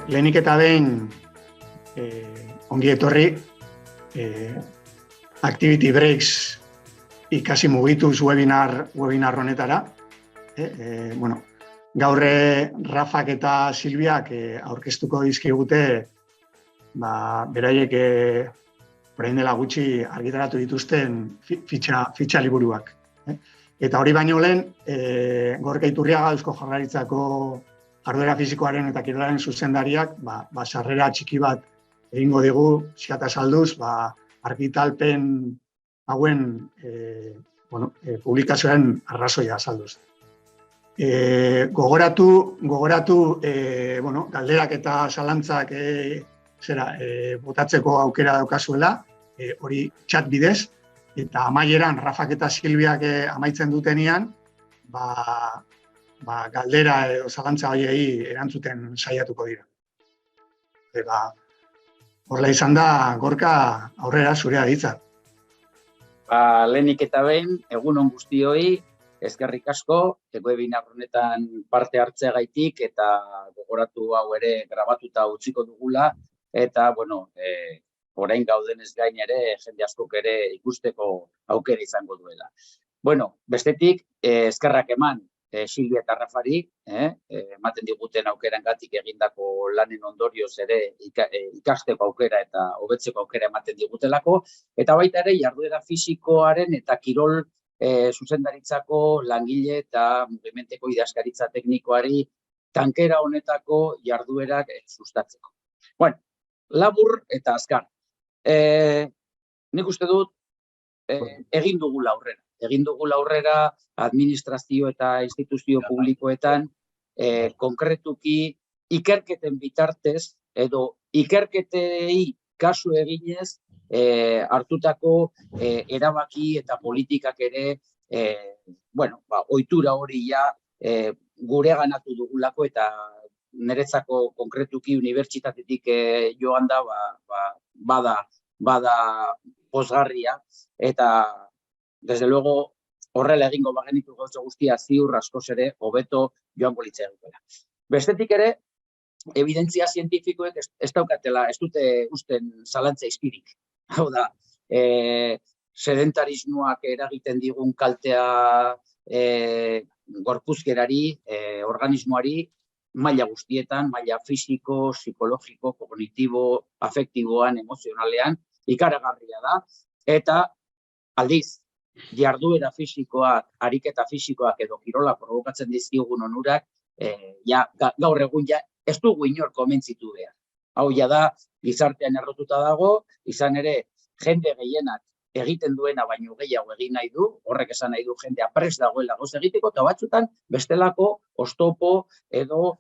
Lehenik eta behin ongi etorri Activity Breaks ikasi mugituz webinar honetara. Gaur Rafak eta Silviak aurkeztuko dizkigute beraiek orain dela gutxi argitaratu dituzten fitxa liburuak. Eta hori baino lehen, Gorka Iturriaga Eusko Jaurlaritzako jarduera fisikoaren eta kirolaren zuzendariak sarrera txiki bat egingo digu, ziata salduz, argitalpen hauen publikazioaren arrazoia salduz. Gogoratu, galderak eta zalantzak botatzeko aukera daukazuela, hori txat bidez, eta amaieran Rafak eta Silviak amaitzen dutenean, galdera edo zalantza horiei erantzuten saiatuko dira. Horrela izan da, Gorka, aurrera zurea hitza. Lehenik eta behin, egunon guztioi, eskerrik asko, webinar honetan parte hartzeagaitik eta gogoratu hau ere grabatuta utziko dugula, eta, orain gaudenez gain ere, jende askok ere ikusteko aukera izango duela. Bestetik, eskerrak eman Silvia eta Rafari, ematen diguten aukerangatik egindako lanen ondorioz ere ikasteko aukera eta hobetzeko aukera ematen digutelako, eta baita ere jarduera fisikoaren eta kirol zuzendaritzako langile eta mugimenteko idazkaritza teknikoari tankera honetako jarduerak sustatzeko. Labur eta azkar. Nik uste dut egin dugula aurrera. Egin dugula aurrera administrazio eta instituzio publikoetan konkretuki ikerketen bitartez edo ikerketei kasu eginez hartutako erabaki eta politikak ere ohitura hori gureganatu dugulako eta niretzako konkretuki unibertsitatetik joan da bada pozgarria eta desde luego horrela egingo bagenitu gauza guztia ziur askoz ere hobeto joango litzaigukeela. Bestetik ere, evidentzia zientifikoek ez daukatela, ez dute usten zalantza izpirik. Hau da, sedentarismoak eragiten digun kaltea gorpuzkerari, organismoari, maila guztietan, maila fisiko, psikologiko, kognitibo, afektiboan, emozionalean, ikaragarria da, eta aldiz, jarduera fisikoak, ariketa fisikoak edo kirola provokatzen dizkigun onurak, gaur egun ez dugu inor komentzitu behar. Hau da, gizartean errotuta dago, izan ere, jende gehienak egiten duena baino gehiago egin nahi du, horrek esan nahi du jendea prest dagoela goz egiteko, eta batzutan bestelako oztopo edo,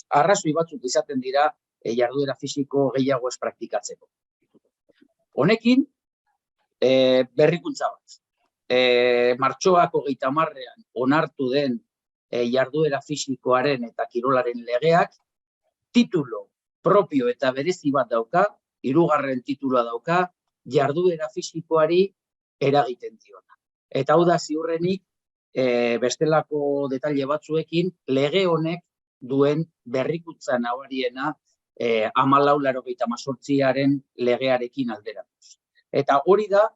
arrazoi batzuk izaten dira jarduera fisiko gehiago ez praktikatzeko. Honekin, berrikuntza bat. Martxoak 30ean onartu den jarduera fisikoaren eta kirolaren legeak titulo propio eta berezi bat dauka, 3. titulua dauka, jarduera fisikoari eragiten diona. Eta hau da ziurrenik bestelako detaile batzuekin lege honek duen berrikuntza nabariena 1488aren legearekin alderatuz. Eta hori da,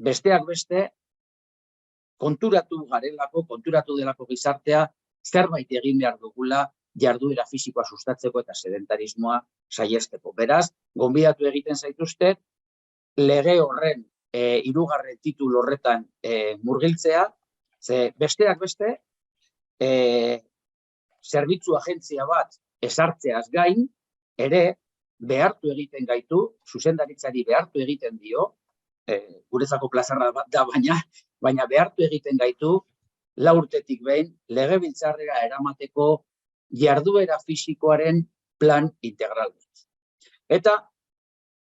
besteak beste, konturatu delako gizartea, zerbait egin behar dugula jarduera fisikoa sustatzeko eta sedentarismoa saihesteko. Beraz, gonbidatu egiten zaituztet, lege horren 3. titulu horretan murgiltzea, ze besteak beste, zerbitzu agentzia bat ezartzeaz gain, ere, behartu egiten gaitu, zuzendaritzari behartu egiten dio, guretzako plazarra bat da baina behartu egiten gaitu, 4 urtetik behin, legebiltzarrera eramateko jarduera fisikoaren plan integral. Eta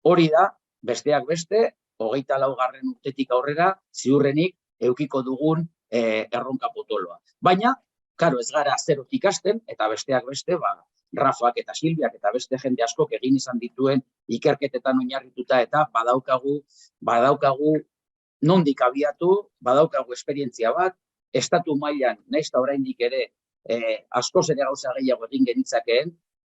hori da, besteak beste, 24. urtetik aurrera, ziurrenik edukiko dugun erronka potoloa. Baina, ez gara zerotik hasten, eta besteak beste, Rafak eta Silviak eta beste jende askok egin izan dituen ikerketetan oinarrituta eta badaukagu nondik abiatu, badaukagu esperientzia bat, estatu mailan, nahiz eta oraindik ere askoz ere gauza gehiago egin genitzakeen,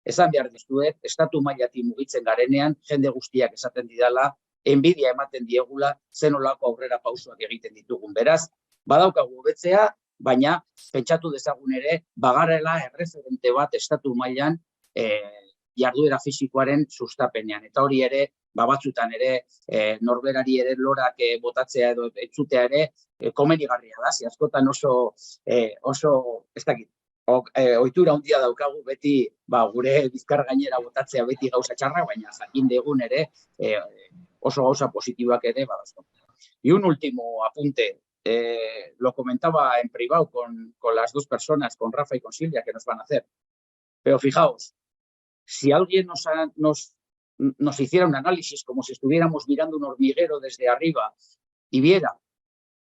esan behar dizuet, estatu mailatik mugitzen garenean, jende guztiak esaten didala, enbidia ematen diegula, zenolako aurrera pausoak egiten ditugun. Beraz, badaukagu hobetzea, baina pentsatu dezagun ere, bagarela erreferente bat estatu mailan jarduera fisikoaren sustapenean. Eta hori ere, batzutan ere, norberari ere lorak botatzea edo etzutea ere, komenigarria da, askotan oso, ez dakit, ohitura handia daukagu beti gure bizkar gainera botatzea beti gauza txarra, baina jakin degun ere oso gauza positiboak ere badazko. Y un último apunte, lo comentaba en privado con las dos personas, con Rafa y con Silvia, que nos van a hacer. Pero fijaos, si alguien nos hiciera un análisis como si estuviéramos mirando un hormiguero desde arriba y viera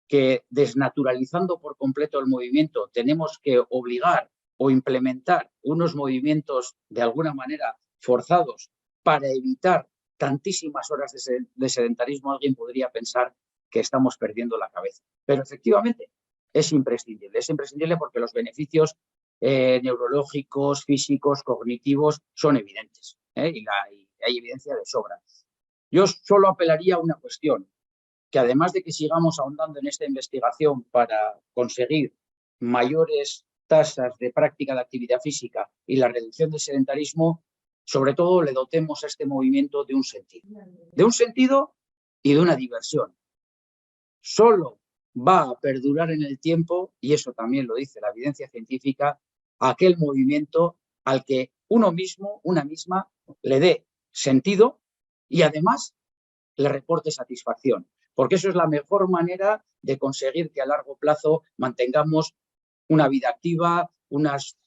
que desnaturalizando por completo el movimiento tenemos que obligar o implementar unos movimientos de alguna manera forzados para evitar tantísimas horas de sedentarismo, alguien podría pensar que estamos perdiendo la cabeza. Pero efectivamente es imprescindible porque los beneficios neurológicos, físicos, cognitivos son evidentes y hay evidencia de sobra. Yo solo apelaría a una cuestión, que además de que sigamos ahondando en esta investigación para conseguir mayores tasas de práctica de actividad física y la reducción del sedentarismo, sobre todo le dotemos a este movimiento de un sentido y de una diversión. Solo va a perdurar en el tiempo, y eso también lo dice la evidencia científica, aquel movimiento al que uno mismo, una misma, le dé sentido y además le reporte satisfacción. Porque eso es la mejor manera de conseguir que a largo plazo mantengamos una vida activa, unas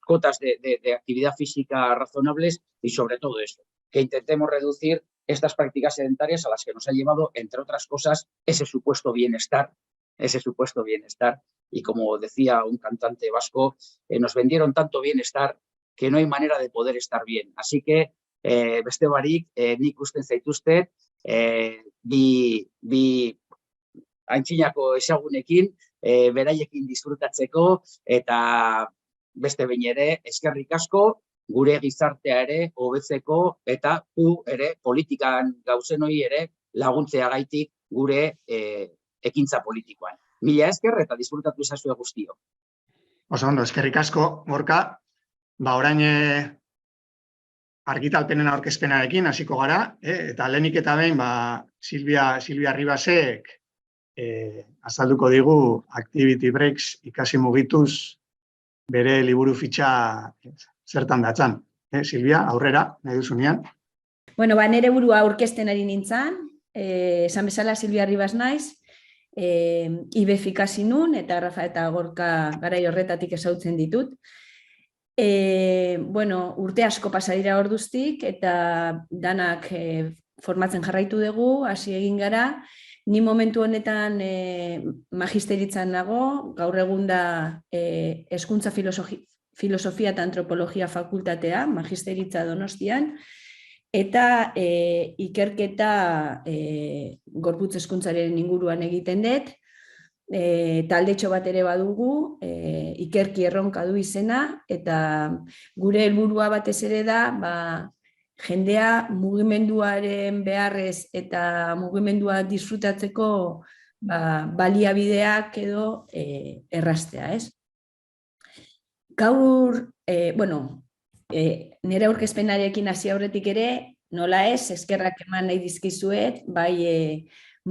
cotas de actividad física razonables y sobre todo eso, que intentemos reducir estas prácticas sedentarias a las que nos ha llevado, entre otras cosas, ese supuesto bienestar. Y como decía un cantante vasco, nos vendieron tanto bienestar que no hay manera de poder estar bien. Así que, beste barik, nik usten zaituztet, bi aintzinako ezagunekin, beraiekin disfrutatzeko, eta beste behin ere, eskerrik asko, gure gizartea ere hobetzeko eta ere politikan gauzenoi ere laguntzeagaitik gure ekintza politikoan. Mila esker eta disfrutatu ezazue guztio. Oso ondo, eskerrik asko, Gorka. Orain argitalpenen aurkezpenarekin hasiko gara, eta lehenik eta behin Silvia Ribasek azalduko digu Activity Breaks ikasi mugituz bere liburu fitxa zertan datzan. Silvia, aurrera, nahi duzunean. Bueno, nire burua aurkezten ari nintzen, esan bezala Silvia Ribas naiz, IBEF ikasi nun, eta Rafa eta Gorka garai horretatik ezautzen ditut. Urte asko pasa dira orduztik, eta danak formatzen jarraitu dugu, hasi egin gara. Ni momentu honetan magisteritzan nago, gaur egun da hezkuntza filosofia eta antropologia fakultatea, magisteritza Donostian, eta ikerketa gorputz hezkuntzaren inguruan egiten dut, taldetxo bat ere badugu, ikerki erronka du izena, eta gure helburua batez ere da, jendea mugimenduaren beharrez eta mugimendua disfrutatzeko baliabideak edo erraztea, ez? Gaur, nire aurkezpenarekin hasi aurretik ere, nola ez, eskerrak eman nahi dizkizuet, bai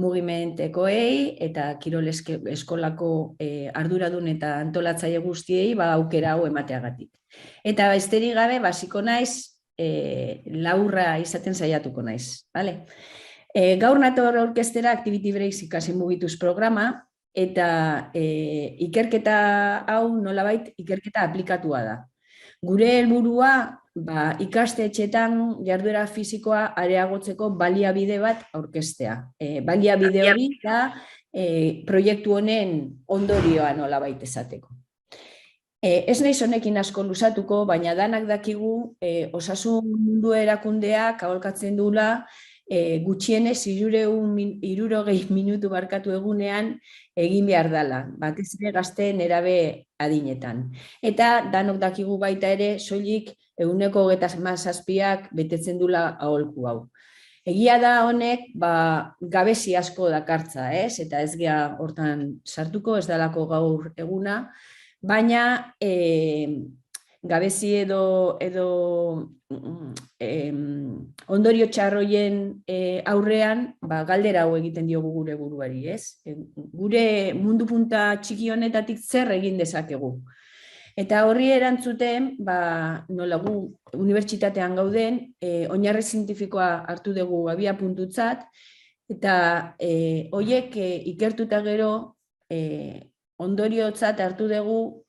mugimentekoei eta kirol eskolako arduradun eta antolatzaile guztiei aukera hau emateagatik. Eta besterik gabe, basiko naiz, laburra izaten saiatuko naiz. Gaur nator aurkeztera Activity Breaks ikasi mugituz programa, eta ikerketa hau nolabait ikerketa aplikatua da. Gure helburua ikastetxeetan jarduera fisikoa areagotzeko baliabide bat aurkeztea. Baliabide hori da proiektu honen ondorioa nolabait esateko. Ez naiz honekin asko luzatuko, baina danak dakigu osasun mundu erakundeak aholkatzen duela gutxienez 60 minutu barkatu egunean egin behar dela, batez ere gazte nerabe adinetan. Eta danok dakigu baita ere, soilik 127ak betetzen dula aholku hau. Egia da honek, gabezi asko dakartza, eta ez gea hortan sartuko, ez dalako gaur eguna, baina gabezi edo ondorio txarroien aurrean, galdera hau egiten diogu gure buruari, ez? Gure mundu punta txiki honetatik zer egin dezakegu. Eta horri erantzuten, nola gu unibertsitatean gauden, oinarri zientifikoa hartu dugu abia puntutzat, eta horiek ikertuta gero ondoriotzat hartu dugu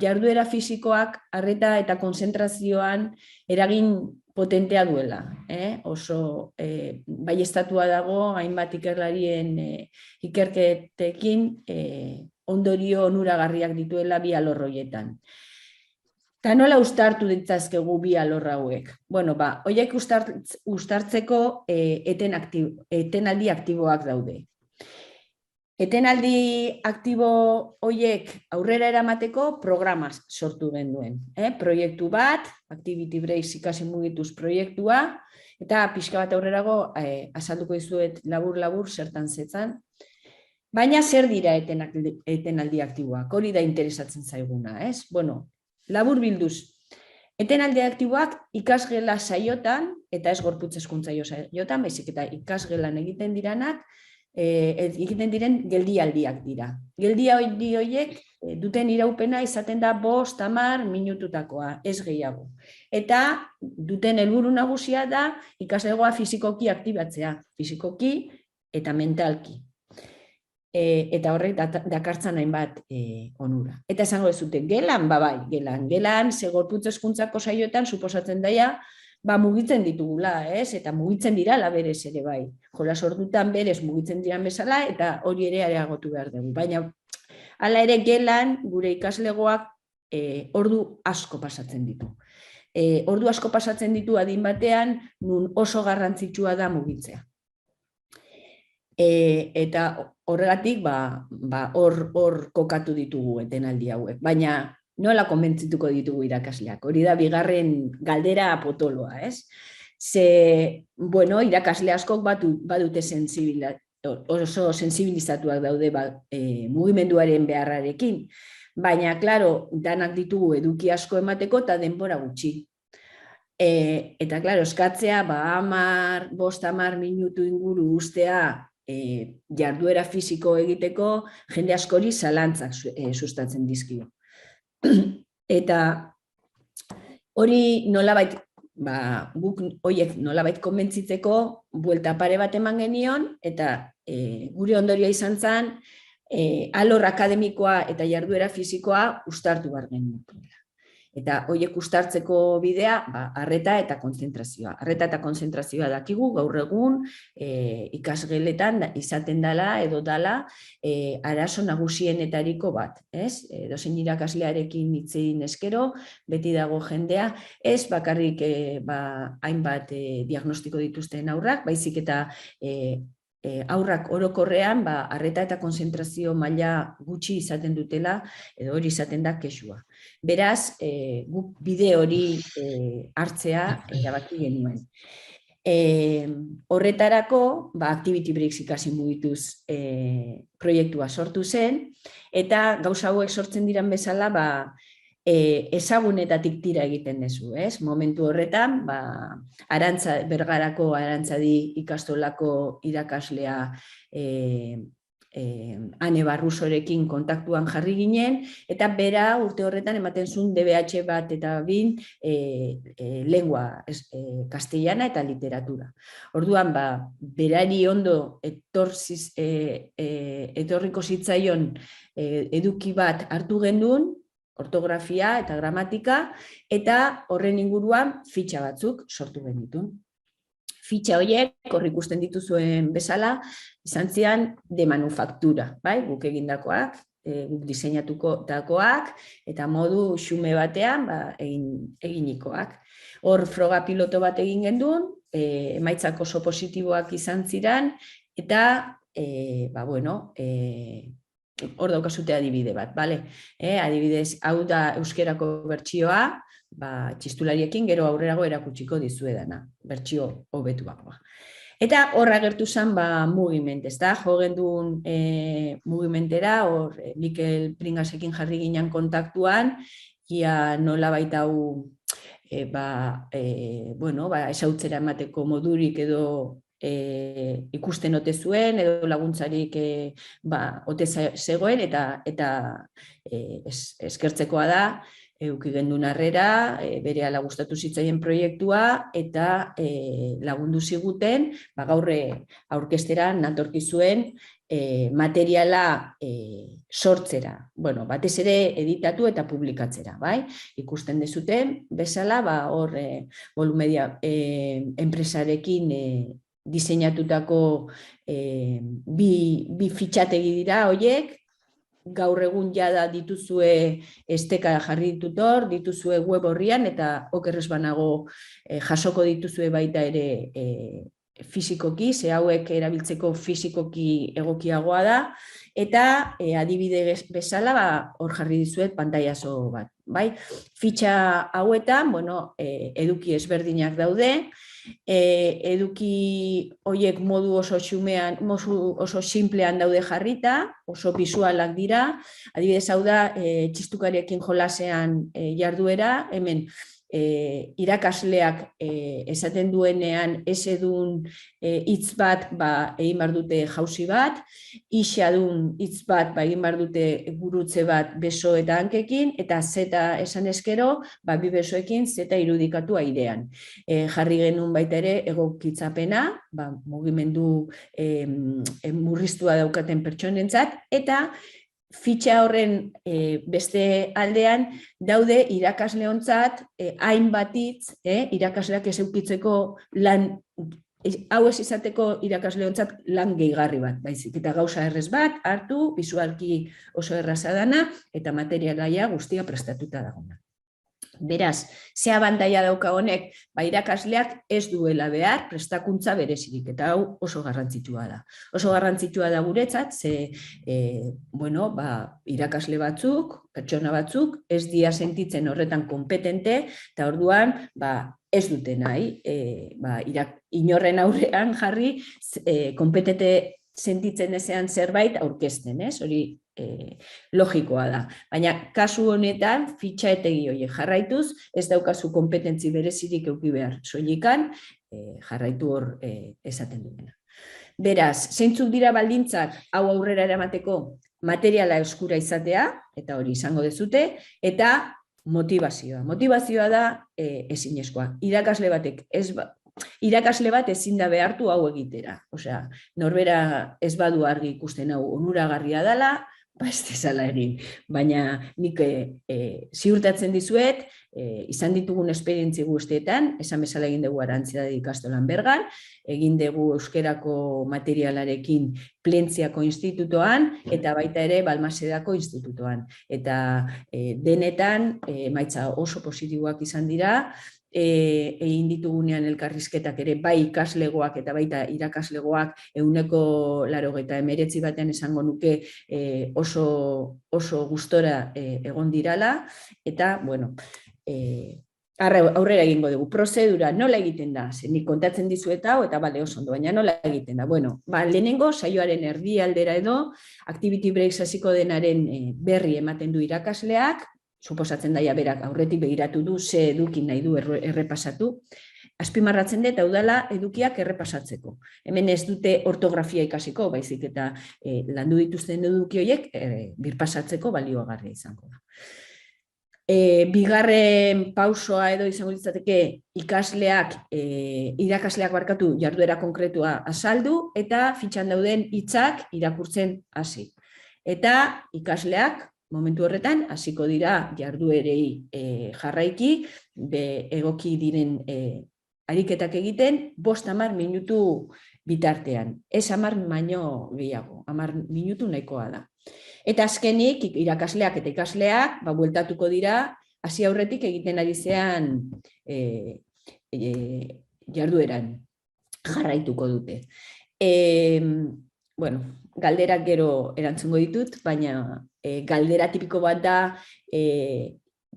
jarduera fisikoak arreta eta konzentrazioan eragin potentea duela. Oso baieztatua dago, hainbat ikerlarien ikerketekin ondorio onuragarriak dituela bi alor horietan. Eta nola uztartu ditzazkegu bi alor hauek? Bueno, horiek uztartzeko etenaldi aktiboak daude. Etenaldi aktibo horiek aurrera eramateko programaz sortu genduen. Proiektu bat, Activity Breaks ikasi mugituz proiektua, eta pixka bat aurrerago azalduko dizuet labur-labur zertan zetzan. Baina zer dira etenaldi aktiboak? Hori da interesatzen zaiguna, ez? Bueno, labur bilduz. Etenaldi aktiboak ikasgela saiotan, eta ez gorputz hezkuntza saiotan, baizik eta ikasgelan egiten diren geldialdiak dira. Geldialdi horiek duten iraupena izaten da 5-10 minututakoa, ez gehiago. Eta duten helburu nagusia da ikaslegoa fisikoki aktibatzea, fisikoki eta mentalki. Eta horrek dakartzan hainbat onura. Eta esango ez dute, gelan, bai, gelan, ze gorputz hezkuntzako saioetan suposatzen daia, mugitzen ditugula, eta mugitzen dirala berez ere bai. Jolas ordutan berez mugitzen diran bezala, eta hori ere areagotu behar dugu. Baina, hala ere gelan, gure ikaslegoak ordu asko pasatzen ditu. Ordu asko pasatzen ditu adin batean, nun oso garrantzitsua da mugitzea. Eta horregatik, hor kokatu ditugu etenaldi hauek. Baina, nola konbentzituko ditugu irakasleak? Hori da, bigarren galdera potoloa, ez? Ze, bueno, irakasle askok badute oso sensibilizatuak daude mugimenduaren beharrarekin. Baina, klaro, danak ditugu eduki asko emateko eta denbora gutxi. Eta, klaro, eskatzea, 5-10 minutu inguru ustea jarduera fisiko egiteko jende askori zalantzak sustatzen dizkio. Eta hori nolabait, guk horiek nolabait konbentzitzeko buelta pare bat eman genion, eta gure ondorioa izan zen, alor akademikoa eta jarduera fisikoa uztartu behar genuen. Eta horiek uztartzeko bidea, arreta eta konzentrazioa. Arreta eta konzentrazioa dakigu, gaur egun ikasgeletan izaten dela edo dala arazo nagusienetariko bat. Edozein irakaslearekin hitz egin eskero, beti dago jendea, ez bakarrik hainbat diagnostiko dituzten haurrak, baizik eta aurrak orokorrean arreta eta konzentrazio maila gutxi izaten dutela, edo hori izaten da kexua. Beraz, guk bide hori hartzea erabaki genuen. Horretarako, Activity Breaks ikasi mugituz proiektua sortu zen, eta gauza hauek sortzen diran bezala, ezagunetatik tira egiten dezu, ez? Momentu horretan, Bergarako Arantzadi ikastolako irakaslea Ane Barrusorekin kontaktuan jarri ginen, eta bera urte horretan ematen zuen DBH bat eta bin lengua castellana eta literatura. Orduan, berari ondo etorriko zitzaion eduki bat hartu gendun, ortografia eta gramatika, eta horren inguruan fitxa batzuk sortu genitun. Fitxa horiek, hor ikusten dituzuen bezala, izan zian de manufaktura, guk egindakoak, guk diseinatukoak, eta modu xume batean eginikoak. Hor froga piloto bat egin genduen, emaitzak oso positiboak izan ziren, eta, hor daukazute adibide bat, bale? Adibidez, hau da euskerako bertsioa, txistulariekin gero aurrerago erakutsiko dizuedana, bertsio hobetuagoa. Eta hor agertu zen mugiment, ez da? Jo genduen mugimentera, hor Mikel Pringasekin jarri ginen kontaktuan, ia nola baita hau esautzera emateko modurik edo ikusten ote zuen, edo laguntzarik ote zegoen, eta eskertzekoa da, euki gendun harrera, berehala gustatu zitzaien proiektua, eta lagundu ziguten, gaurre aurkesteran natorki zuen materiala sortzera, batez ere editatu eta publikatzera, bai? Ikusten dezuten, bezala, hor Volumedia enpresarekin diseinatutako bi fitxategi dira horiek, gaur egun jada dituzue esteka jarri ditut hor, dituzue web horrian, eta okerrez banago jasoko dituzue baita ere fisikoki, ze hauek erabiltzeko fisikoki egokiagoa da, eta adibide bezala hor jarri dizuet pantailazo bat. Fitxa hauetan, eduki ezberdinak daude, eduki horiek modu oso xumean, oso simplean daude jarrita, oso bisualak dira, adibidez hau da txistukariekin jolasean jarduera, hemen irakasleak esaten duenean ez edun hitz bat egin behar dute jauzi bat, isadun hitz bat egin behar dute gurutze bat beso eta hankekin, eta zeta esan eskero, bi besoekin zeta irudikatu airean. Jarri genuen baita ere egokitzapena, mugimendu murriztua daukaten pertsonentzat, eta fitxa horren beste aldean daude irakasleontzat hainbat hitz, irakasleak ez eukitzeko lan, hau ez izateko irakasleontzat lan gehigarri bat, baizik, eta gauza errez bat, hartu, bisualki oso erraza dana, eta materialaia guztia prestatuta dagona. Beraz, ze abantaila dauka honek, irakasleak ez duela behar prestakuntza berezirik, eta hau oso garrantzitsua da. Oso garrantzitsua da guretzat, ze irakasle batzuk, pertsona batzuk, ez dira sentitzen horretan kompetente, eta orduan ez dute nahi, inorren aurrean jarri, kompetente sentitzen ezean zerbait aurkezten, hori logikoa da. Baina, kasu honetan, fitxaetegi horiek jarraituz, ez daukazu kompetentzi berezirik eduki behar soilikan, jarraitu hor esaten duena. Beraz, zeintzuk dira baldintzak hau aurrera eramateko materiala eskura izatea, eta hori izango dezute, eta motivazioa. Motivazioa da ezinezkoa. Irakasle bat ezin da behartu hau egitera. Osea, norbera ez badu argi ikusten hau onuragarria dela, ez dezala egin. Baina nik ziurtatzen dizuet, izan ditugun esperientzi guztietan, esan bezala egin dugu Arantziadi ikastolan Bergan, egin dugu euskerako materialarekin Plentziako institutoan, eta baita ere Balmasedako institutoan. Eta denetan, emaitza oso positiboak izan dira, egin ditugunean elkarrizketak ere bai ikaslegoak eta baita irakaslegoak 89% batean esango nuke oso gustora egon dirala, eta aurrera egingo dugu. Prozedura nola egiten da? Nik kontatzen dizuet hau eta oso ondo, baina nola egiten da? Lehenengo saioaren erdialdera edo activity breaks hasiko denaren berri ematen du irakasleak, suposatzen daia berak aurretik begiratu du, ze eduki nahi du errepasatu. Azpimarratzen dut, hau dela edukiak errepasatzeko. Hemen ez dute ortografia ikasiko, baizik eta landu dituzten eduki horiek birpasatzeko baliogarria izango da. Bigarren pausoa edo izango litzateke irakasleak barkatu jarduera konkretua azaldu, eta fitxan dauden hitzak irakurtzen hasi. Eta ikasleak momentu horretan, hasiko dira jarduerei jarraiki, egoki diren ariketak egiten, 5-10 minutu bitartean. Ez 10 baino gehiago, 10 minutu nahikoa da. Eta azkenik, irakasleak eta ikasleak, bueltatuko dira, hasi aurretik egiten ari zean jardueran jarraituko dute. Bueno, galderak gero erantzungo ditut, baina galdera tipiko bat da,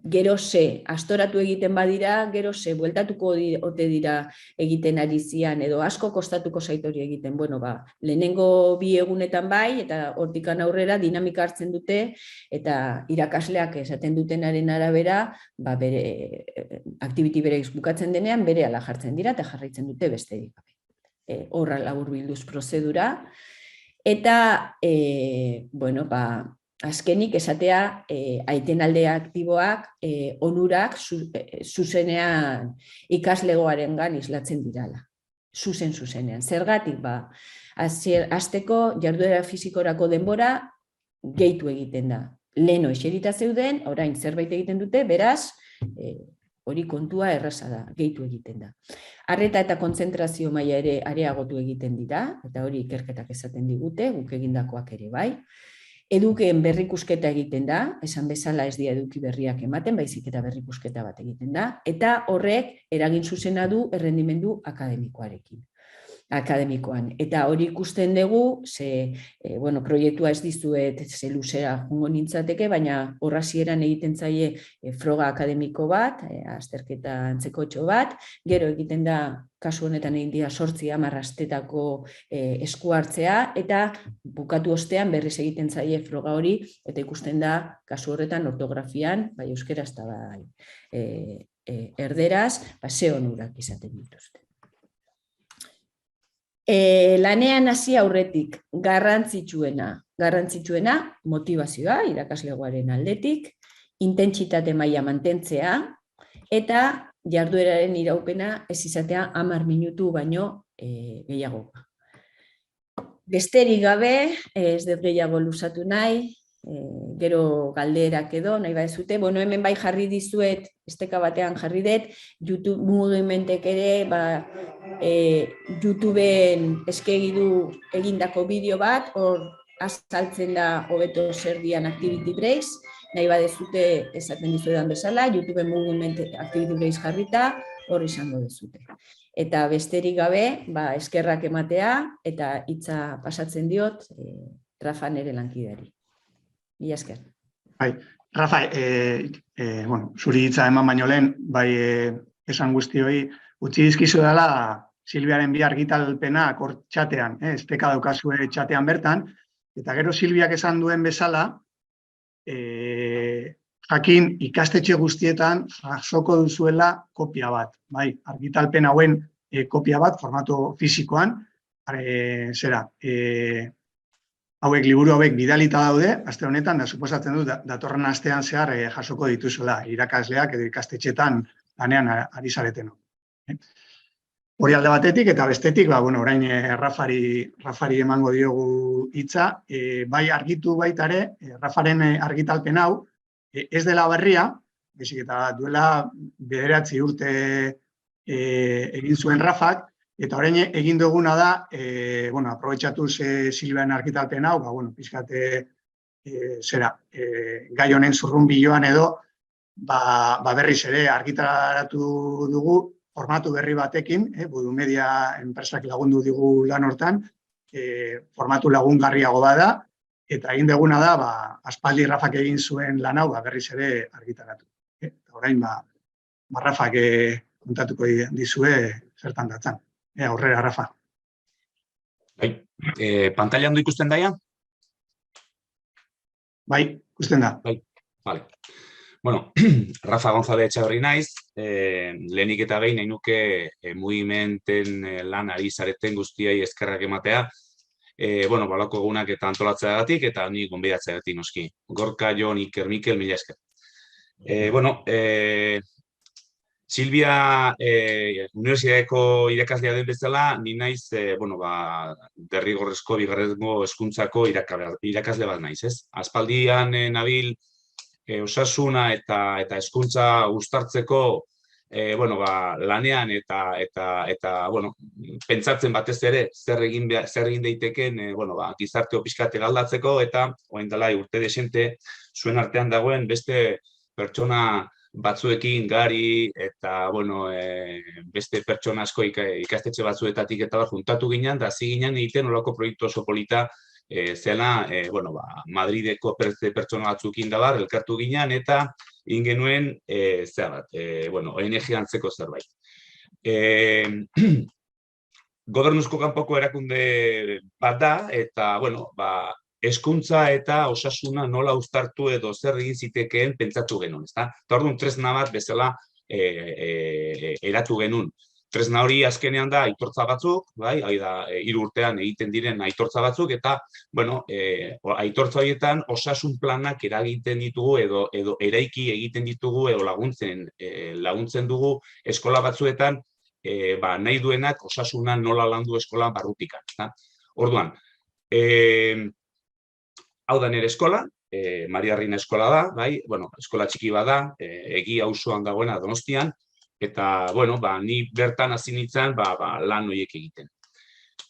gero ze, astoratu egiten badira, gero ze, bueltatuko ote dira egiten ari zian, edo asko kostatuko zaitori egiten. Bueno, lehenengo 2 egunetan bai, eta hortikan aurrera dinamika hartzen dute, eta irakasleak esaten dutenaren arabera, bere activity bere bukatzen denean, bere ala jartzen dira, eta jarraitzen dute besterik gabe. Horra laburbilduz prozedura. Eta, bueno, azkenik esatea aiten alde aktiboak onurak zuzenean ikaslegoarengan islatzen dirala. Zuzenean. Zergatik, hasteko jarduera fisikorako denbora gehitu egiten da. Leheno eserita zeuden, orain zerbait egiten dute, beraz, hori kontua erraza da, gehitu egiten da. Arreta eta kontzentrazio maila ere areagotu egiten dira, eta hori ikerketak esaten digute, guk egindakoak ere bai. Edukeen berrikusketa egiten da, esan bezala ez dira eduki berriak ematen, baizik eta berrikusketa bat egiten da, eta horrek eragin zuzena du errendimendu akademikoan. Eta hori ikusten dugu, bueno, proiektua ez dizuet ze luzera jungo nintzateke, baina horrazieran egiten zaie froga akademiko bat, azterketa antzekotxo bat, gero egiten da, kasu honetan egin dira 8-10 astetako esku hartzea, eta bukatu ostean berriz egiten zaie froga hori, eta ikusten da, kasu horretan ortografian, bai euskeraz eta bai erderaz, ze onurak izaten dituzte. Lanean hasi aurretik garrantzitsuena motivazioa irakaslegoaren aldetik, intentsitate maila mantentzea eta jardueraren iraupena ez izatea 10 minutu baino gehiago. Besterik gabe, ez dut gehiago luzatu nahi, gero galderak edo, nahi badezute, bueno, hemen bai jarri dizuet, esteka batean jarri dut, YouTube mugimentek ere, YouTubeen eskegidu egindako bideo bat, hor azaltzen da hobeto zer dian Activity Breaks, nahi badezute esaten dizuetan bezala, YouTubeen mugimentek Activity Breaks jarrita, hor izango dezute. Eta besterik gabe, eskerrak ematea, eta hitza pasatzen diot, Rafa nere lankideari. Mila esker. Rafa, zuri hitza eman baino lehen, esan guztioi, utzi dizkizu dela Silviaren 2 argitalpenak hor txatean, esteka daukazue txatean bertan, eta gero Silviak esan duen bezala, jakin ikastetxe guztietan jasoko duzuela kopia bat, argitalpen hauen kopia bat, formatu fisikoan, liburu hauek bidalita daude, aste honetan, da suposatzen du, datorren astean zehar jasoko dituzuela irakasleak edo ikastetxetan lanean ari zareteno. Hori alde batetik, eta bestetik, orain Rafari emango diogu hitza, bai argitu baita ere, Rafaren argitalpen hau, ez dela berria, baizik eta duela 9 urte egin zuen Rafak, eta orain egin duguna da, aprobetxatuz Silviaren argitalpen hau, pixkate gai honen zurrunbiloan edo, berriz ere argitaratu dugu formatu berri batekin, Budu Media enpresak lagundu digu lan hortan, formatu lagungarriago bada, eta egin duguna da, aspaldi Rafak egin zuen lan hau, berriz ere argitaratu. Eta orain, Rafak kontatuko dizue zertan datzan. Aurrera, Rafa. Pantalla ondo ikusten daia? Bai, ikusten da. Vale. Bueno, Rafa González Etxaberri naiz, lehenik eta behin nahi nuke mugimenten lan ari zareten guztiai eskerrak ematea, balako egunak eta antolatzeagatik eta ni gonbidatzeagatik noski. Gorka, Jon, Iker, Mikel, mila esker. Silvia unibertsitateko irakaslea den bezala, ni naiz, derrigorrezko bigarrengo hezkuntzako irakasle bat naiz, ez? Aspaldian nabil osasuna eta hezkuntza uztartzeko lanean eta pentsatzen batez ere zer egin daiteken gizarteo pixkate galdatzeko eta orain dela urte desente zuen artean dagoen beste pertsona batzuekin gari eta, bueno, beste pertsona asko ikastetxe batzuetatik eta juntatu ginen, da hasi ginen egiten olako proiektu oso polita zela, bueno, Madrideko pertsona batzukin da bar, elkartu ginen, eta ingenuen, bueno, ONG antzeko zerbait. Gobernuzko kanpoko erakunde bat da, eta, bueno, hezkuntza eta osasuna nola uztartu edo zer egin zitekeen pentsatu genuen, ezta? Eta orduan tresna bat bezala eratu genuen. Tresna hori azkenean da aitortza batzuk, bai, hau da 3 urtean egiten diren aitortza batzuk, eta, bueno, aitortza horietan osasun planak eragiten ditugu edo eraiki egiten ditugu edo laguntzen dugu eskola batzuetan nahi duenak osasuna nola landu eskola barrutikan, ezta? Orduan, hau da nire eskola, Maria Reina eskola da, bai, bueno, eskola txiki bada, Egia auzoan dagoena Donostian, eta, bueno, ni bertan hasi nintzen, lan horiek egiten.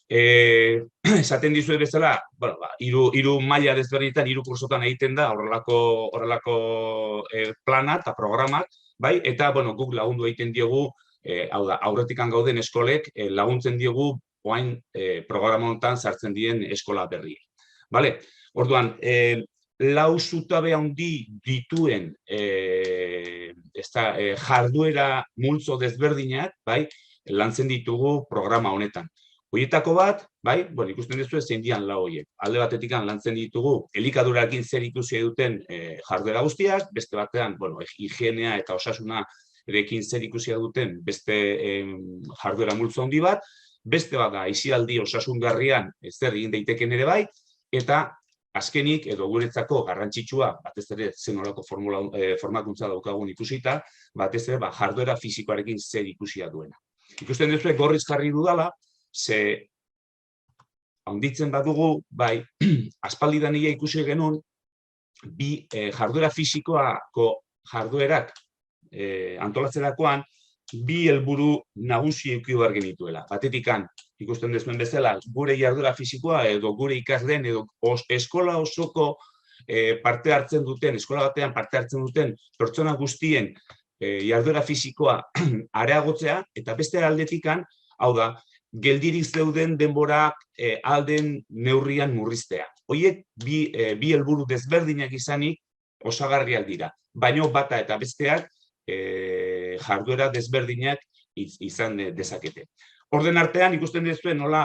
Esaten dizuet bezala, bueno, 3 maila desberdinetan, 3 kursotan egiten da horrelako plana eta programak, bai, eta, bueno, guk lagundu egiten diogu, hau da, aurretikan gauden eskolek laguntzen diogu oain programa honetan sartzen diren eskola berri. Bale? Orduan, 4 zutabe handi dituen jarduera multzo desberdinak, bai, lantzen ditugu programa honetan. Horietako bat, bai, bueno, ikusten duzu zein dian 4 horiek. Alde batetik lantzen ditugu elikadurarekin zer ikusi duten jarduera guztiak, beste batean, bueno, higienea eta osasuna erekin zer ikusia duten beste jarduera multzo handi bat, beste bat da aisialdi osasungarrian zer egin daiteken ere bai, eta azkenik edo guretzako garrantzitsua, batez ere zen nolako formakuntza daukagun ikusita, batez ere jarduera fisikoarekin zer ikusia duena. Ikusten duzu gorriz jarri dudala, ze handitzen badugu, bai, aspaldidan ikusi genuen, bi jarduera fisikoako jarduerak antolatzerakoan, 2 helburu nagusi eduki behar genituela. Batetikan, ikusten duzuen bezala, gure jarduera fisikoa edo gure ikasleen edo eskola osoko parte hartzen duten, eskola batean parte hartzen duten pertsona guztien jarduera fisikoa areagotzea, eta beste aldetikan, hau da, geldirik zeuden denborak alden neurrian murriztea. Horiek bi helburu desberdinak izanik osagarriak dira, baino bata eta besteak jarduera desberdinak izan dezakete. Orden artean ikusten duzuen nola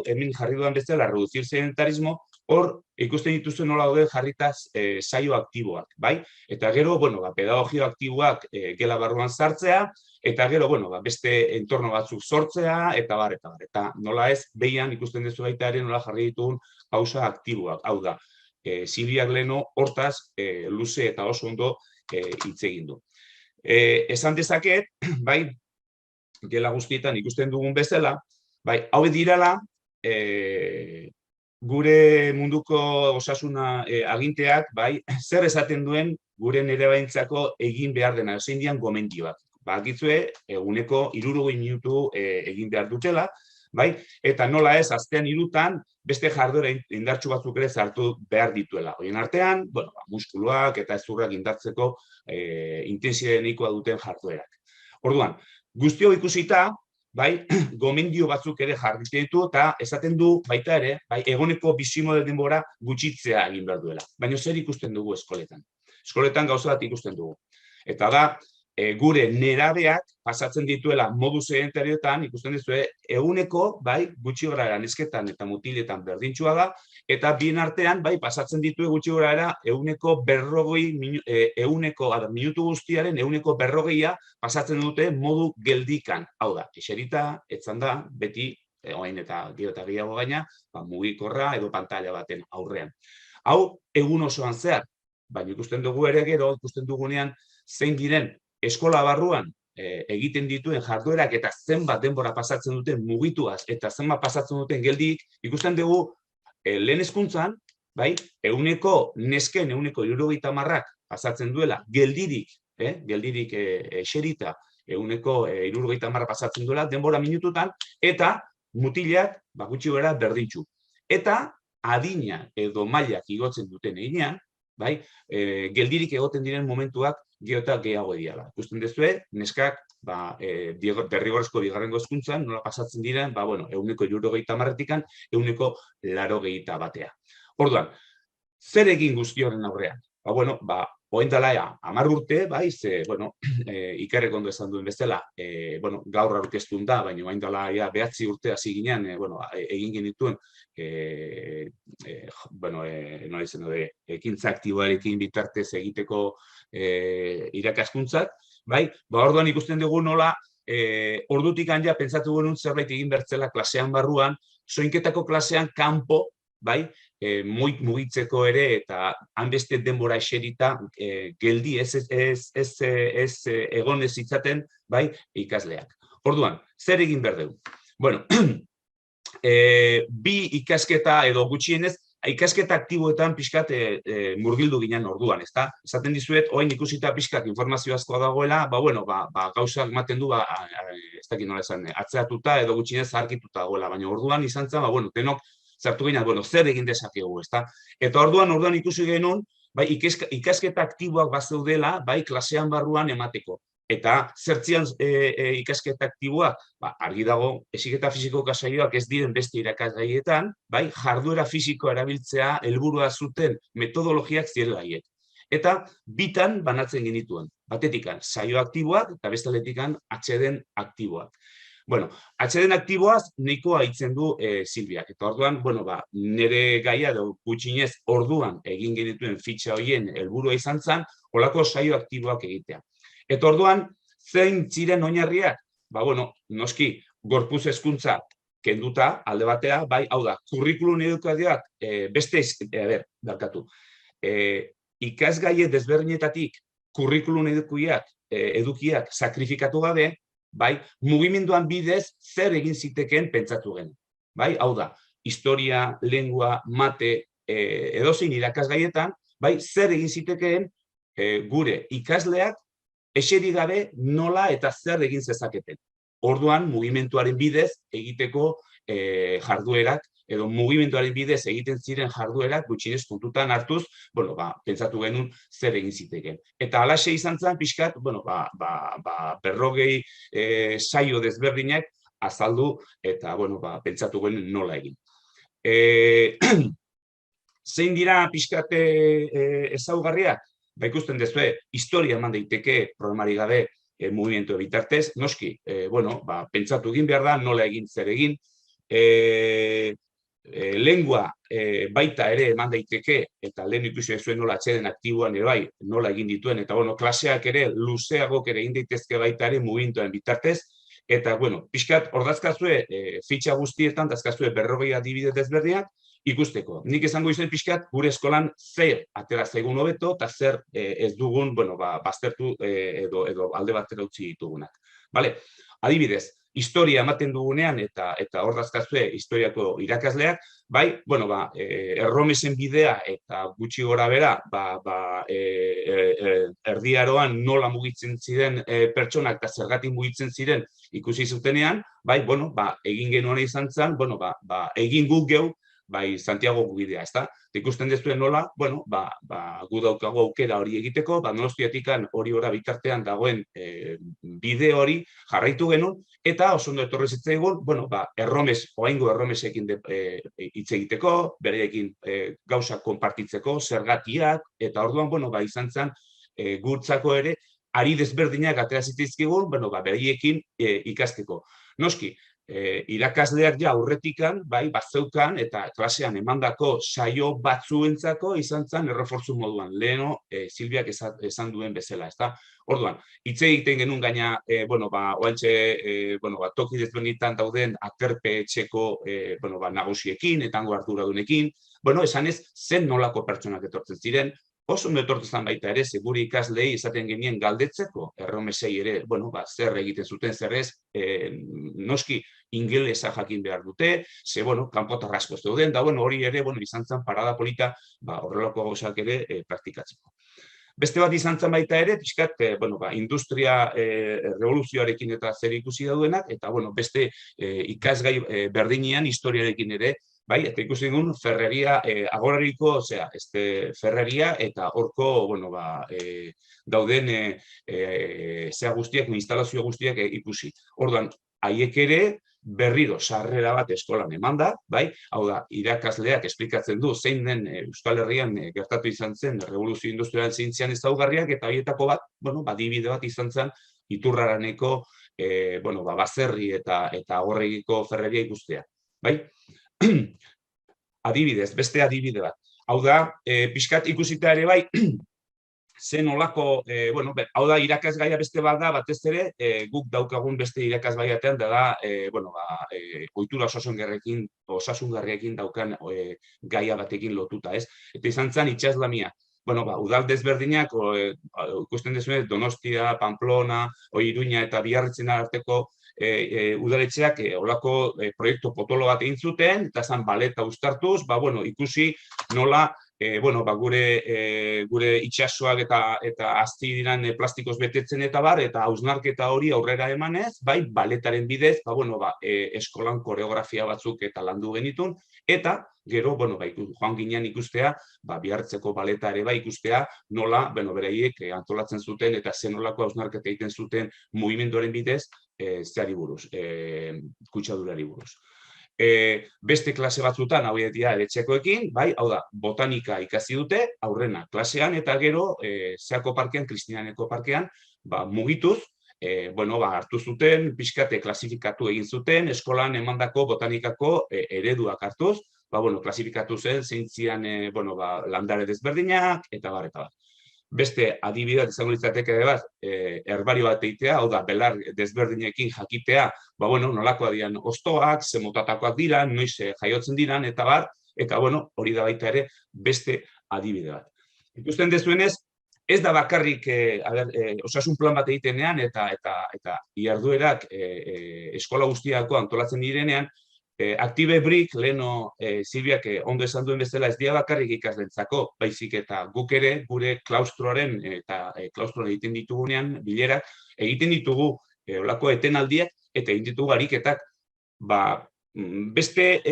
hemen jarri dudan bezala reducir sedentarismo, hor ikusten dituzuen nola daude jarritaz saio aktiboak, bai? Eta gero, bueno, pedagogia aktiboak gela barruan sartzea, eta gero, bueno, beste entorno batzuk sortzea, eta bar. Eta nola ez, behian ikusten duzu baita ere nola jarri ditugun pausa aktiboak. Hau da, Silviak leno hortaz luze eta oso ondo hitz egin du. Esan dezaket, bai, gela guztietan ikusten dugun bezala, bai, hau dirala, gure munduko osasuna aginteak, bai, zer esaten duen gure nerebaintzako egin behar dena, zein dian gomendioak. Bakizue, eguneko 60 minutu egin behar dutela, bai, eta nola ez, aztean 3 beste jarduera indartsu batzuk ere sartu behar dituela. Horien artean, bueno, muskuluak eta ezurrak indartzeko intensitate nahikoa duten jarduerak. Orduan, guztio ikusita, bai, gomendio batzuk ere jarrite ditu eta esaten du baita ere, bai, egoneko bizimodel denbora gutxitzea egin behar duela. Baina zer ikusten dugu eskoletan? Eskoletan gauza bat ikusten dugu. Eta da, gure nerabeak pasatzen dituela modu sedentarioetan, ikusten dizue, eguneko, bai, gutxi gorara nesketan eta mutiletan berdintxua da, eta bien artean, bai, pasatzen ditu gutxi gorara eguneko 40 minutu guztiaren eguneko 40 pasatzen dute modu geldikan. Hau da, eserita, etzan da, beti, orain eta gero eta gehiago gaina, mugikorra edo pantalla baten aurrean. Hau, egun osoan zehar, baina ikusten dugu ere gero, ikusten dugunean, zein diren eskola barruan egiten dituen jarduerak eta zenbat denbora pasatzen duten mugituaz eta zenbat pasatzen duten geldik, ikusten dugu lehen hezkuntzan, bai, eguneko nesken eguneko 70 pasatzen duela geldirik eserita eguneko 70 pasatzen duela denbora minututan, eta mutilak gutxi gara berdintxu. Eta adina edo mailak igotzen duten eginean, bai, geldirik egoten diren momentuak gero eta gehiago diala. Ikusten duzue, neskak, derrigorrezko bigarrengo hezkuntzan, nola pasatzen diren, 160-tikan, 180 batea. Orduan, zer egin guzti horren aurrean? Oain dela 10 urte, Ikerrek ondo esan duen bezala, gaur aurkeztun da, baina oain dela 9 urte hasi ginen, egin genituen, ekintza aktiboarekin bitartez egiteko irakaskuntzak, orduan ikusten dugu nola, ordutik ja pentsatu genuen zerbait egin bertzela klasean barruan, soinketako klasean kanpo, mugitzeko ere, eta hanbeste denbora eserita geldi ez egon ez itzaten ikasleak. Orduan, zer egin behar dugu? Bueno, bi ikasketa edo gutxienez, ikasketa aktiboetan pixkat murgildu ginen orduan, ezta? Esaten dizuet, oain ikusita pixkat informazio askoa dagoela, gauzak ematen du, ez dakit nola esan, atzeatuta edo gutxienez zaharkituta dagoela, baina orduan izan zen, denok zartu ginen, zer egin dezakegu, ezta? Eta orduan ikusi genuen, ikasketa aktiboak bazeudela, klasean barruan emateko. Eta zertzian ikasketa aktiboak, argi dago, heziketa fisiko saioak ez diren beste irakasgaietan, jarduera fisikoa erabiltzea helburua zuten metodologiak zirela haiek. Eta bitan banatzen genituen, batetikan saio aktiboak eta bestaletikan atseden aktiboak. Bueno, atseden aktiboaz nahikoa hitzen du Silviak. Eta orduan, nire gaia gutxinez orduan egin genituen fitxa horien helburua izan zen, holako saio aktiboak egitea. Eta orduan, zein ziren oinarriak? Noski, gorputz hezkuntza kenduta alde batea, hau da, kurrikulum edukazioak beste ikasgaie desberdinetatik kurrikulum edukiak sakrifikatu gabe, mugimenduan bidez zer egin zitekeen pentsatu gen. Hau da, historia, lengua, mate, edozein irakasgaietan, zer egin zitekeen gure ikasleak eseri gabe nola eta zer egin zezaketen. Orduan, mugimenduaren bidez egiteko jarduerak, edo mugimenduaren bidez egiten ziren jarduerak gutxinez kontutan hartuz, pentsatu genuen zer egin zitekeen. Eta halaxe izan zen, pixkat, 40 saio desberdinak azaldu eta pentsatu genuen nola egin. Zein dira pixkat ezaugarriak? Ikusten dezue, historia eman daiteke programari gabe mugimendu bitartez, noski, pentsatu egin behar da, nola egin zer egin, lengua baita ere eman daiteke, eta lehen ikusi zuen nola atseden aktiboan ere nola egin dituen, eta klaseak ere luzeagok ere egin daitezke baita ere mugimenduen bitartez, eta pixkat ordazkazue fitxa guztietan, dazkazue 40 adibide desberdinak, ikusteko. Nik esango izan pixkat, gure eskolan zer atera zaigun hobeto, eta zer ez dugun, baztertu edo alde batera utzi ditugunak. Adibidez, historia ematen dugunean, eta hor dazkazue historiako irakasleak, erromesen bidea eta gutxi gora bera, erdiaroan nola mugitzen ziren pertsonak eta zergatik mugitzen ziren ikusi zutenean, egin genuan izan zen, egin guk geu, Santiago bidea, ezta? Ikusten dezuen nola, gu daukago aukera hori egiteko, Donostiatikan hori ora bitartean dagoen bide hori jarraitu genuen, eta oso ondo etorri zitzaigun, oaingo erromesekin hitz egiteko, bereekin gauzak konpartitzeko, zergatiak, eta orduan, izan zen, gutzako ere, ari desberdinak atera zitzaizkigun, bereiekin ikasteko. Noski, irakasleak ja aurretikan, bazeukan eta klasean emandako saio batzuentzako izan zen errefortzu moduan, leheno Silviak esan duen bezala, ezta? Orduan, hitz egiten genuen gaina, toki desberdinetan dauden aterpe etxeko nagusiekin, eta hango arduradunekin, esan ez, zen nolako pertsonak etortzen ziren, oso ondo etortzen baita ere, gure ikaslei esaten genien galdetzeko, erromesei ere, zer egiten zuten, zer ez, noski ingelesa jakin behar dute, kanpotar asko zeuden, da hori ere, izan zen parada polita, horrelako gauzak ere praktikatzeko. Beste bat izan zen baita ere, pixkat, industria revoluzioarekin eta zer ikusi daudenak, eta beste ikasgai berdinean historiarekin ere bai, eta ikusi dugun ferreria, agorariko, ferreria eta horko, bueno, dauden zea guztiak, instalazio guztiak ikusi. Orduan, haiek ere, berriro sarrera bat eskolan eman da, bai, hau da, irakasleak esplikatzen du zein den Euskal Herrian gertatu izan zen revoluzio industrial zientzian ezaugarriak, eta horietako bat, bueno, adibide bat izan zen Iturraraneko, bueno, baserri eta agorregiko ferreria ikustea, bai? Adibidez, beste adibide bat. Hau da, pixkat ikusita ere bai, zen olako, bueno, hau da, irakasgaia beste bat da, batez ere, guk daukagun beste irakasgaiatean, da, bueno, ohitura osasungarriekin daukan gaia batekin lotuta, ez? Eta izan zen itsaslamia. Bueno, udal desberdinak, ikusten dezune, Donostia, Pamplona, Iruña eta Biarritzen arteko udaletxeak olako proiektu potolo bat egin zuten, eta zan baleta uztartuz, bueno, ikusi nola gure itxasoak eta azti diran plastikoz betetzen eta bar, eta hausnarketa hori aurrera emanez, bai, baletaren bidez, eskolan koreografia batzuk eta landu genitun, eta gero, joan ginean ikustea, Biarritzeko baleta ere bai ikustea, nola, beraiek antolatzen zuten eta zen nolako hausnarketa egiten zuten mugimenduaren bidez, zeari buruz, kutsadurari buruz. Beste klase batzutan, hau dira etxekoekin, bai, hau da, botanika ikasi dute, aurrena klasean, eta gero, Zeako parkean, Kristinaneko parkean, mugituz, hartu zuten, pixkate klasifikatu egin zuten, eskolan emandako botanikako ereduak hartuz, klasifikatu zen, zein zian, landare desberdinak, eta bar, eta bar. Beste adibidea izango litzateke bat, herbario bat egitea, hau da, belar desberdinekin jakitea, nolakoa dian hostoak, ze motatakoak dira, noiz jaiotzen diran, eta bar, eta hori da baita ere beste adibide bat. Ikusten dezuenez, ez da bakarrik osasun plan bat egitenean, eta iharduerak eskola guztiako antolatzen direnean, Active Brick, leheno Silviak ondo esan duen bezala ez dira bakarrik ikaslentzako, baizik eta guk ere gure klaustroaren eta klaustroan egiten ditugunean bilerak, egiten ditugu olako etenaldiak eta egin ditugu ariketak, beste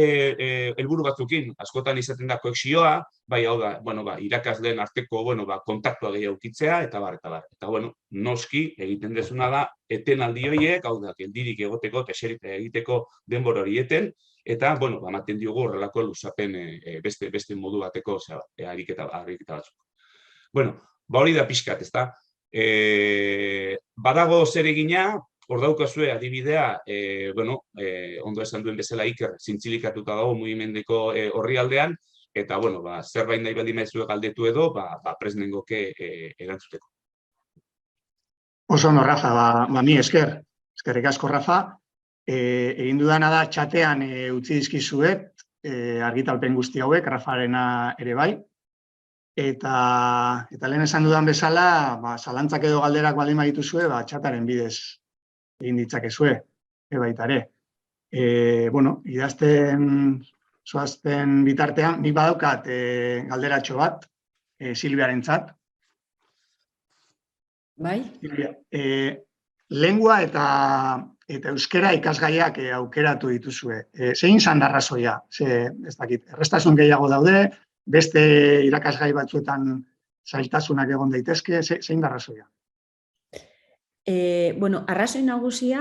helburu batzukin, askotan izaten da koexioa, hau da, irakasleen arteko kontaktua gehiago ukitzea, eta bar, eta bar. Eta, noski egiten dezuna da, etenaldi horiek, hau da, geldirik egoteko, eserita egiteko denbora horieten, eta, ematen diogu horrelako luzapen beste modu bateko ariketa batzuk. Hori da pixkat, ezta? Badago zer egina, hor daukazue adibidea, ondo esan duen bezala Iker zintzilikatuta dago mugimendeko horri aldean, eta, zerbait nahi baldin maizuek galdetu edo, prest nengoke erantzuteko. Oso ondo, Rafa, mi eskerrik asko, Rafa. Egin dudana da, txatean utzi dizkizuet, argitalpen guzti hauek, Rafarena ere bai, eta lehen esan dudan bezala, zalantzak edo galderak baldin badituzue, txataren bidez egin ditzakezue, baita ere. Idazten zoazten bitartean, nik badaukat galderatxo bat, Silviarentzat. Bai? Lengua eta euskera ikasgaiak aukeratu dituzue. Zein izan da arrazoia? Ez dakit, errestasun gehiago daude, beste irakasgai batzuetan zailtasunak egon daitezke, zein da arrazoia? Arrazoi nagusia,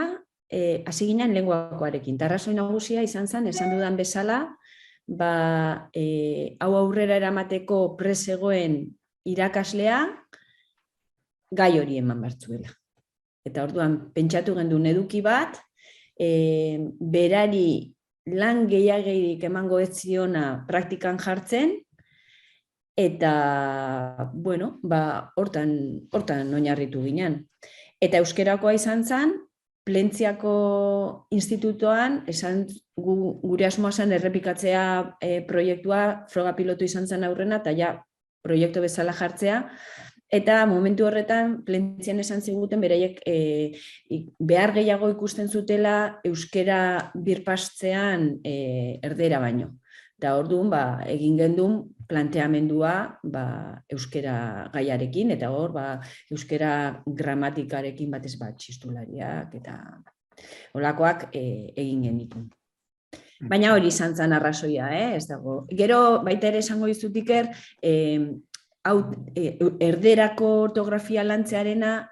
hasi ginen lenguakoarekin. Arrazoi nagusia izan zen, esan dudan bezala, hau aurrera eramateko presegoen irakaslea gai hori eman bertzuela. Eta orduan, pentsatu gendun eduki bat, berari lan gehiagirik emango ez ziona praktikan jartzen, eta, hortan oinarritu ginen. Eta euskerakoa izan zen, Plentziako institutoan, gure asmoa zen errepikatzea proiektua, froga pilotu izan zen aurrena, eta proiektu bezala jartzea, eta momentu horretan, Plentzian esan ziguten, beraiek behar gehiago ikusten zutela euskera birpastzean erdera baino. Eta orduan, egin gendun planteamendua euskera gaiarekin, eta hor, euskera gramatikarekin batez txistulariak, eta holakoak egin genitun. Baina hori izan zen arrazoia, ez dago. Gero, baita ere esango dizut Iker, erderako ortografia lantzearena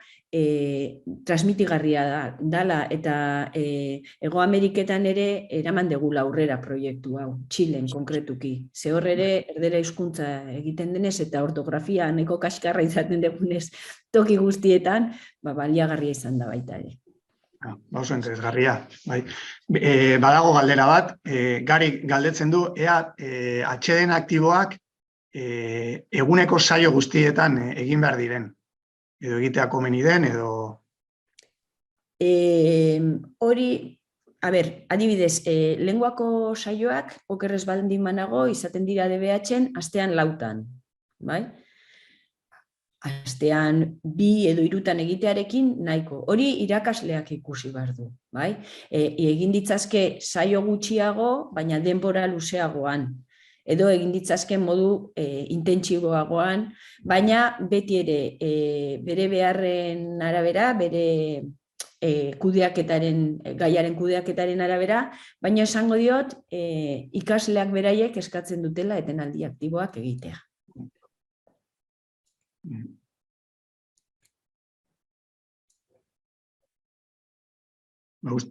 transmitigarria dala, eta Hego Ameriketan ere eraman degula aurrera proiektu hau, Txilen konkretuki. Ze hor ere erdera hizkuntza egiten denez eta ortografia nahiko kaskarra izaten dugunez toki guztietan, baliagarria izan da baita ere. Oso interesgarria, bai. Badago galdera bat, Gari galdetzen du, ea atxeden aktiboak eguneko saio guztietan egin behar diren, edo egitea komeni den, edo... Hori, adibidez, lenguako saioak, okerrez baldin banago, izaten dira DBH-en astean 4, bai? Astean 2 edo 3 egitearekin nahiko. Hori irakasleak ikusi behar du, bai? Egin ditzazke saio gutxiago, baina denbora luzeagoan. Edo egin ditzazke modu intentsiboagoan, baina beti ere bere beharren arabera, bere gaiaren kudeaketaren arabera, baina esango diot ikasleak beraiek eskatzen dutela etenaldi aktiboak egitea.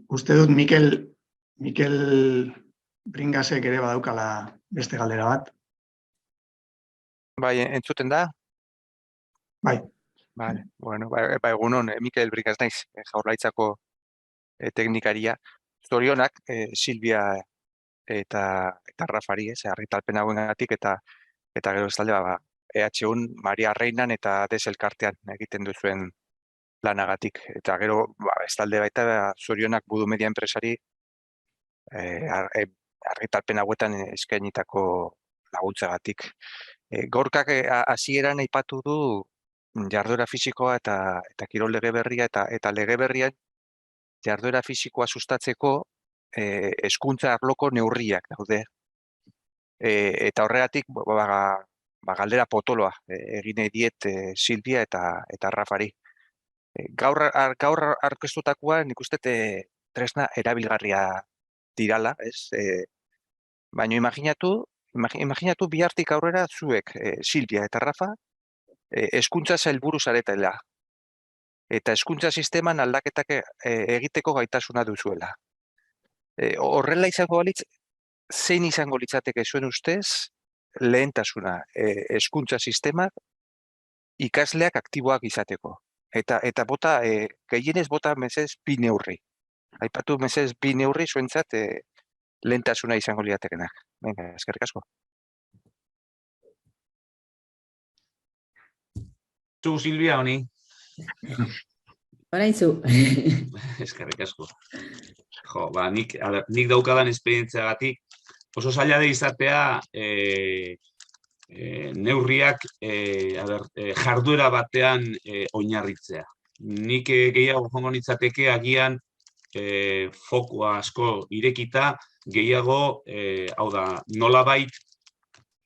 Uste dut Mikel Bringasek ere badaukala beste galdera bat. Bai, entzuten da? Bai. Vale, bueno, egunon, Mikel Bringas naiz, Jaurlaritzako teknikaria. Zorionak, Silvia eta Rafari, argitalpen hauengatik, eta gero bestalde EH1, Maria Reinan eta Deselkartean egiten duzuen lanagatik. Eta gero, bestalde baita, zorionak Budu Media enpresari argitalpen hauetan eskainitako laguntzagatik. Gorkak hasieran aipatu du jarduera fisikoa eta kirol lege berria eta lege berrian jarduera fisikoa sustatzeko hezkuntza arloko neurriak daude. Eta horregatik galdera potoloa egin diet Silvia eta Rafari. Gaur aurkeztutakoa nik uste tresna erabilgarria dirala, ez? Baina imaginatu bihartik aurrera zuek, Silvia eta Rafa, hezkuntza sailburu zaretela. Eta hezkuntza sisteman aldaketak egiteko gaitasuna duzuela. Horrela izango balitz, zein izango litzateke zuen ustez lehentasuna hezkuntza sistemak ikasleak aktiboak izateko. Eta bota, gehienez bota mesez 2 neurri. Aipatu mesez 2 neurri zuentzat lehentasuna izango liatekenak. Venga, eskerrik asko. Zu, Silvia, honi? Orain zu. Eskerrik asko. Nik daukadan esperientziagatik oso zaila da izatea neurriak jarduera batean oinarritzea. Nik gehiago joango nitzateke agian fokua asko irekita, gehiago, hau da, nolabait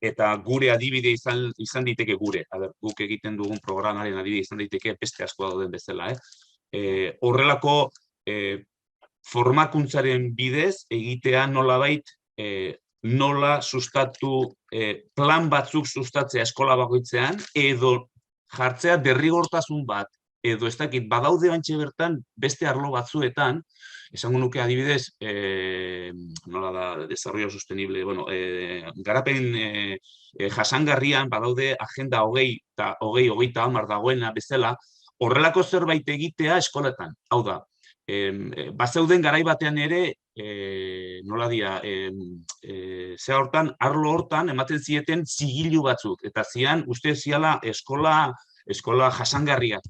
eta gure adibide izan diteke gure. Guk egiten dugun programaren adibide izan diteke beste asko dauden bezala. Horrelako formakuntzaren bidez egitea nolabait nola sustatu plan batzuk sustatzea eskola bakoitzean edo jartzea derrigortasun bat edo ez dakit badaude bantxe bertan beste arlo batzuetan, esango nuke adibidez, nola da, desarrollo sostenible, garapen jasangarrian badaude agenda 20-30 dagoena bezala, horrelako zerbait egitea eskoletan. Hau da, bazeuden garai batean ere, nola dia, zea hortan, arlo hortan ematen zieten zigilu batzuk, eta zian, uste ziala eskola jasangarriak.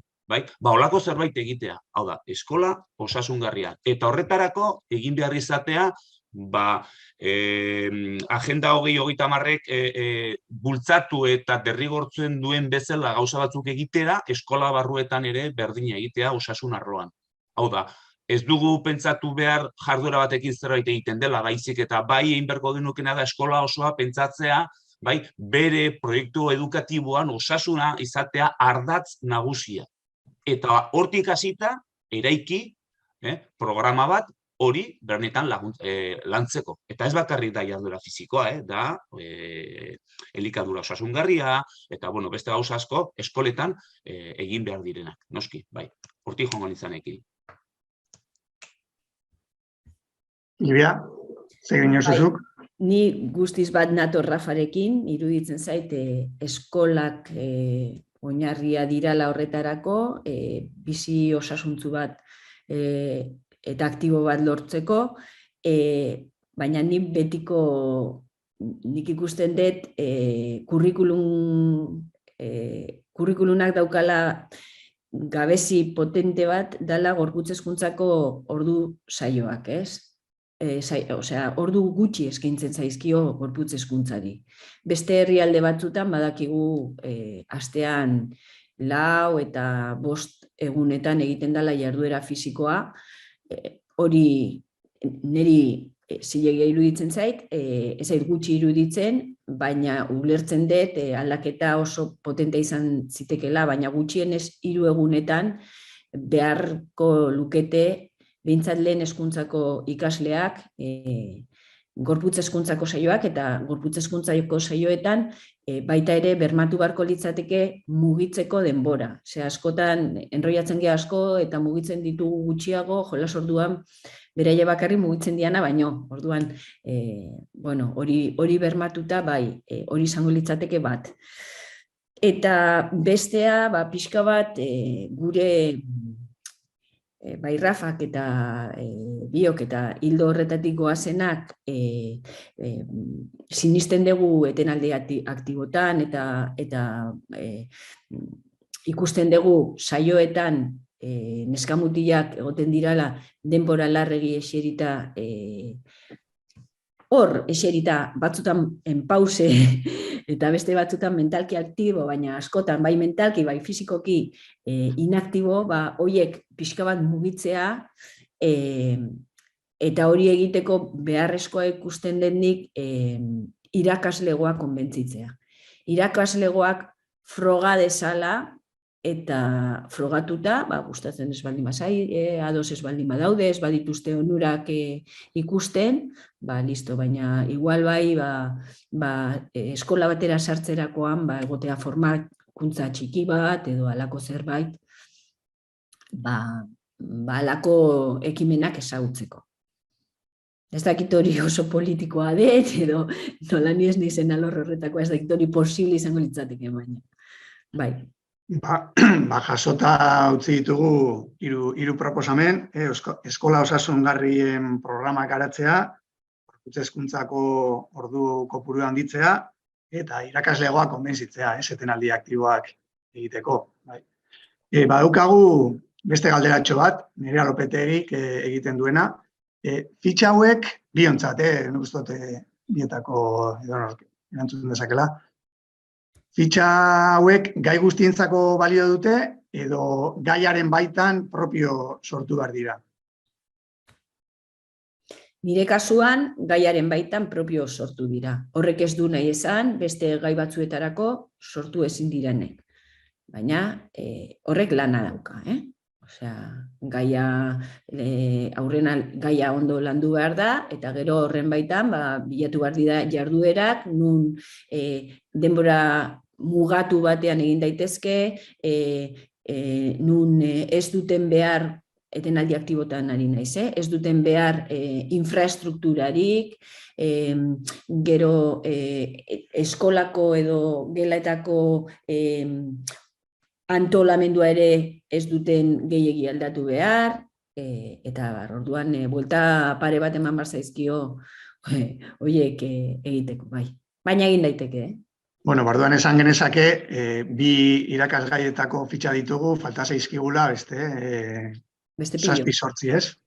Holako zerbait egitea, hau da, eskola osasungarria. Eta horretarako egin behar izatea, agenda 20-30-ek bultzatu eta derrigortzen duen bezala gauza batzuk egitera, eskola barruetan ere berdina egitea osasun arloan. Hau da, ez dugu pentsatu behar jarduera batekin zerbait egiten dela, baizik eta bai egin beharko genukena da eskola osoa pentsatzea, bere proiektu edukatiboan osasuna izatea ardatz nagusia. Eta hortik hasita eraiki programa bat hori bernetan lantzeko. Eta ez bakarrik da jarduera fizikoa, da elikadura osasungarria, eta beste gauza asko eskoletan egin behar direnak, noski, bai. Hortik joango nintzanekin. Livia, zegin osuzuk? Ni guztiz bat nator Rafarekin, iruditzen zait eskolak oinarria dirala horretarako, bizi osasuntzu bat eta aktibo bat lortzeko, baina nik ikusten dut kurrikulunak daukala gabezi potente bat dala gorputz hezkuntzako ordu saioak, ez? Ordu gutxi eskaintzen zaizkio gorputz hezkuntzari. Beste herrialde batzutan badakigu astean 4 eta 5 egunetan egiten dela jarduera fisikoa, hori niri zilegia iruditzen zait, ez zait gutxi iruditzen, baina ulertzen dut aldaketa oso potente izan zitekela, baina gutxienez 3 egunetan beharko lukete behintzat lehen hezkuntzako ikasleak, gorputz hezkuntzako saioak eta gorputz hezkuntzako saioetan baita ere bermatu beharko litzateke mugitzeko denbora. Askotan enroiatzen gea asko eta mugitzen ditugu gutxiago, jolas orduan beraie bakarri mugitzen diana, baino, orduan hori bermatuta bai, hori izango litzateke bat. Eta bestea, pixka bat gure bai Rafak eta biok eta hildo horretatik goazenak sinisten dugu etenaldi aktibotan eta ikusten dugu saioetan neskamutilak egoten dirala denbora larregi eserita hor eserita batzutan pause eta beste batzutan mentalki aktibo, baina askotan bai mentalki, bai fizikoki inaktibo, horiek pixka bat mugitzea eta hori egiteko beharrezkoa ikusten denik irakaslegoak konbentzitzea. Irakaslegoak froga dezala eta frogatuta, gustatzen ez baldin bazai, ados ez baldin badaude, ez badituzte onurak ikusten, listo, baina igual bai, eskola batera sartzerakoan, egotea formakuntza txiki bat, edo alako zerbait, alako ekimenak ezagutzeko. Ez dakit hori oso politikoa dut, edo nola ni ez nizen alor horretako, ez dakit hori posible izango litzateke baina. Bai. Jasota utzi ditugu 3 proposamen, eskola osasungarrien programak garatzea, gorputz hezkuntzako ordu kopurua handitzea, eta irakaslegoak konbentzitzea, etenaldi aktiboak egiteko. Badaukagu beste galderatxo bat, Nerea Lopetegik egiten duena, fitxa hauek biontzat, nik uste dut bietako erantzun dezakela. Fitxa hauek gai guztientzako balio dute edo gaiaren baitan propio sortu behar dira? Nire kasuan, gaiaren baitan propio sortu dira. Horrek ez du nahi esan, beste gai batzuetarako sortu ezin direnek. Baina horrek lana dauka. Gaia ondo landu behar da, eta gero horren baitan bilatu behar dira jarduerak, nun denbora mugatu batean egin daitezke, nun ez duten behar, etenaldi aktibotan ari naiz, ez duten behar infraestrukturarik, gero eskolako edo gelaetako antolamendua ere ez duten gehiegi aldatu behar, eta orduan buelta pare bat eman behar zaizkio horiek egiteko, bai. Baina egin daiteke, Bueno, barduan esan genezake, 2 irakasgaietako fitxa ditugu, falta zaizkigula, beste pilo. 7-8, ez?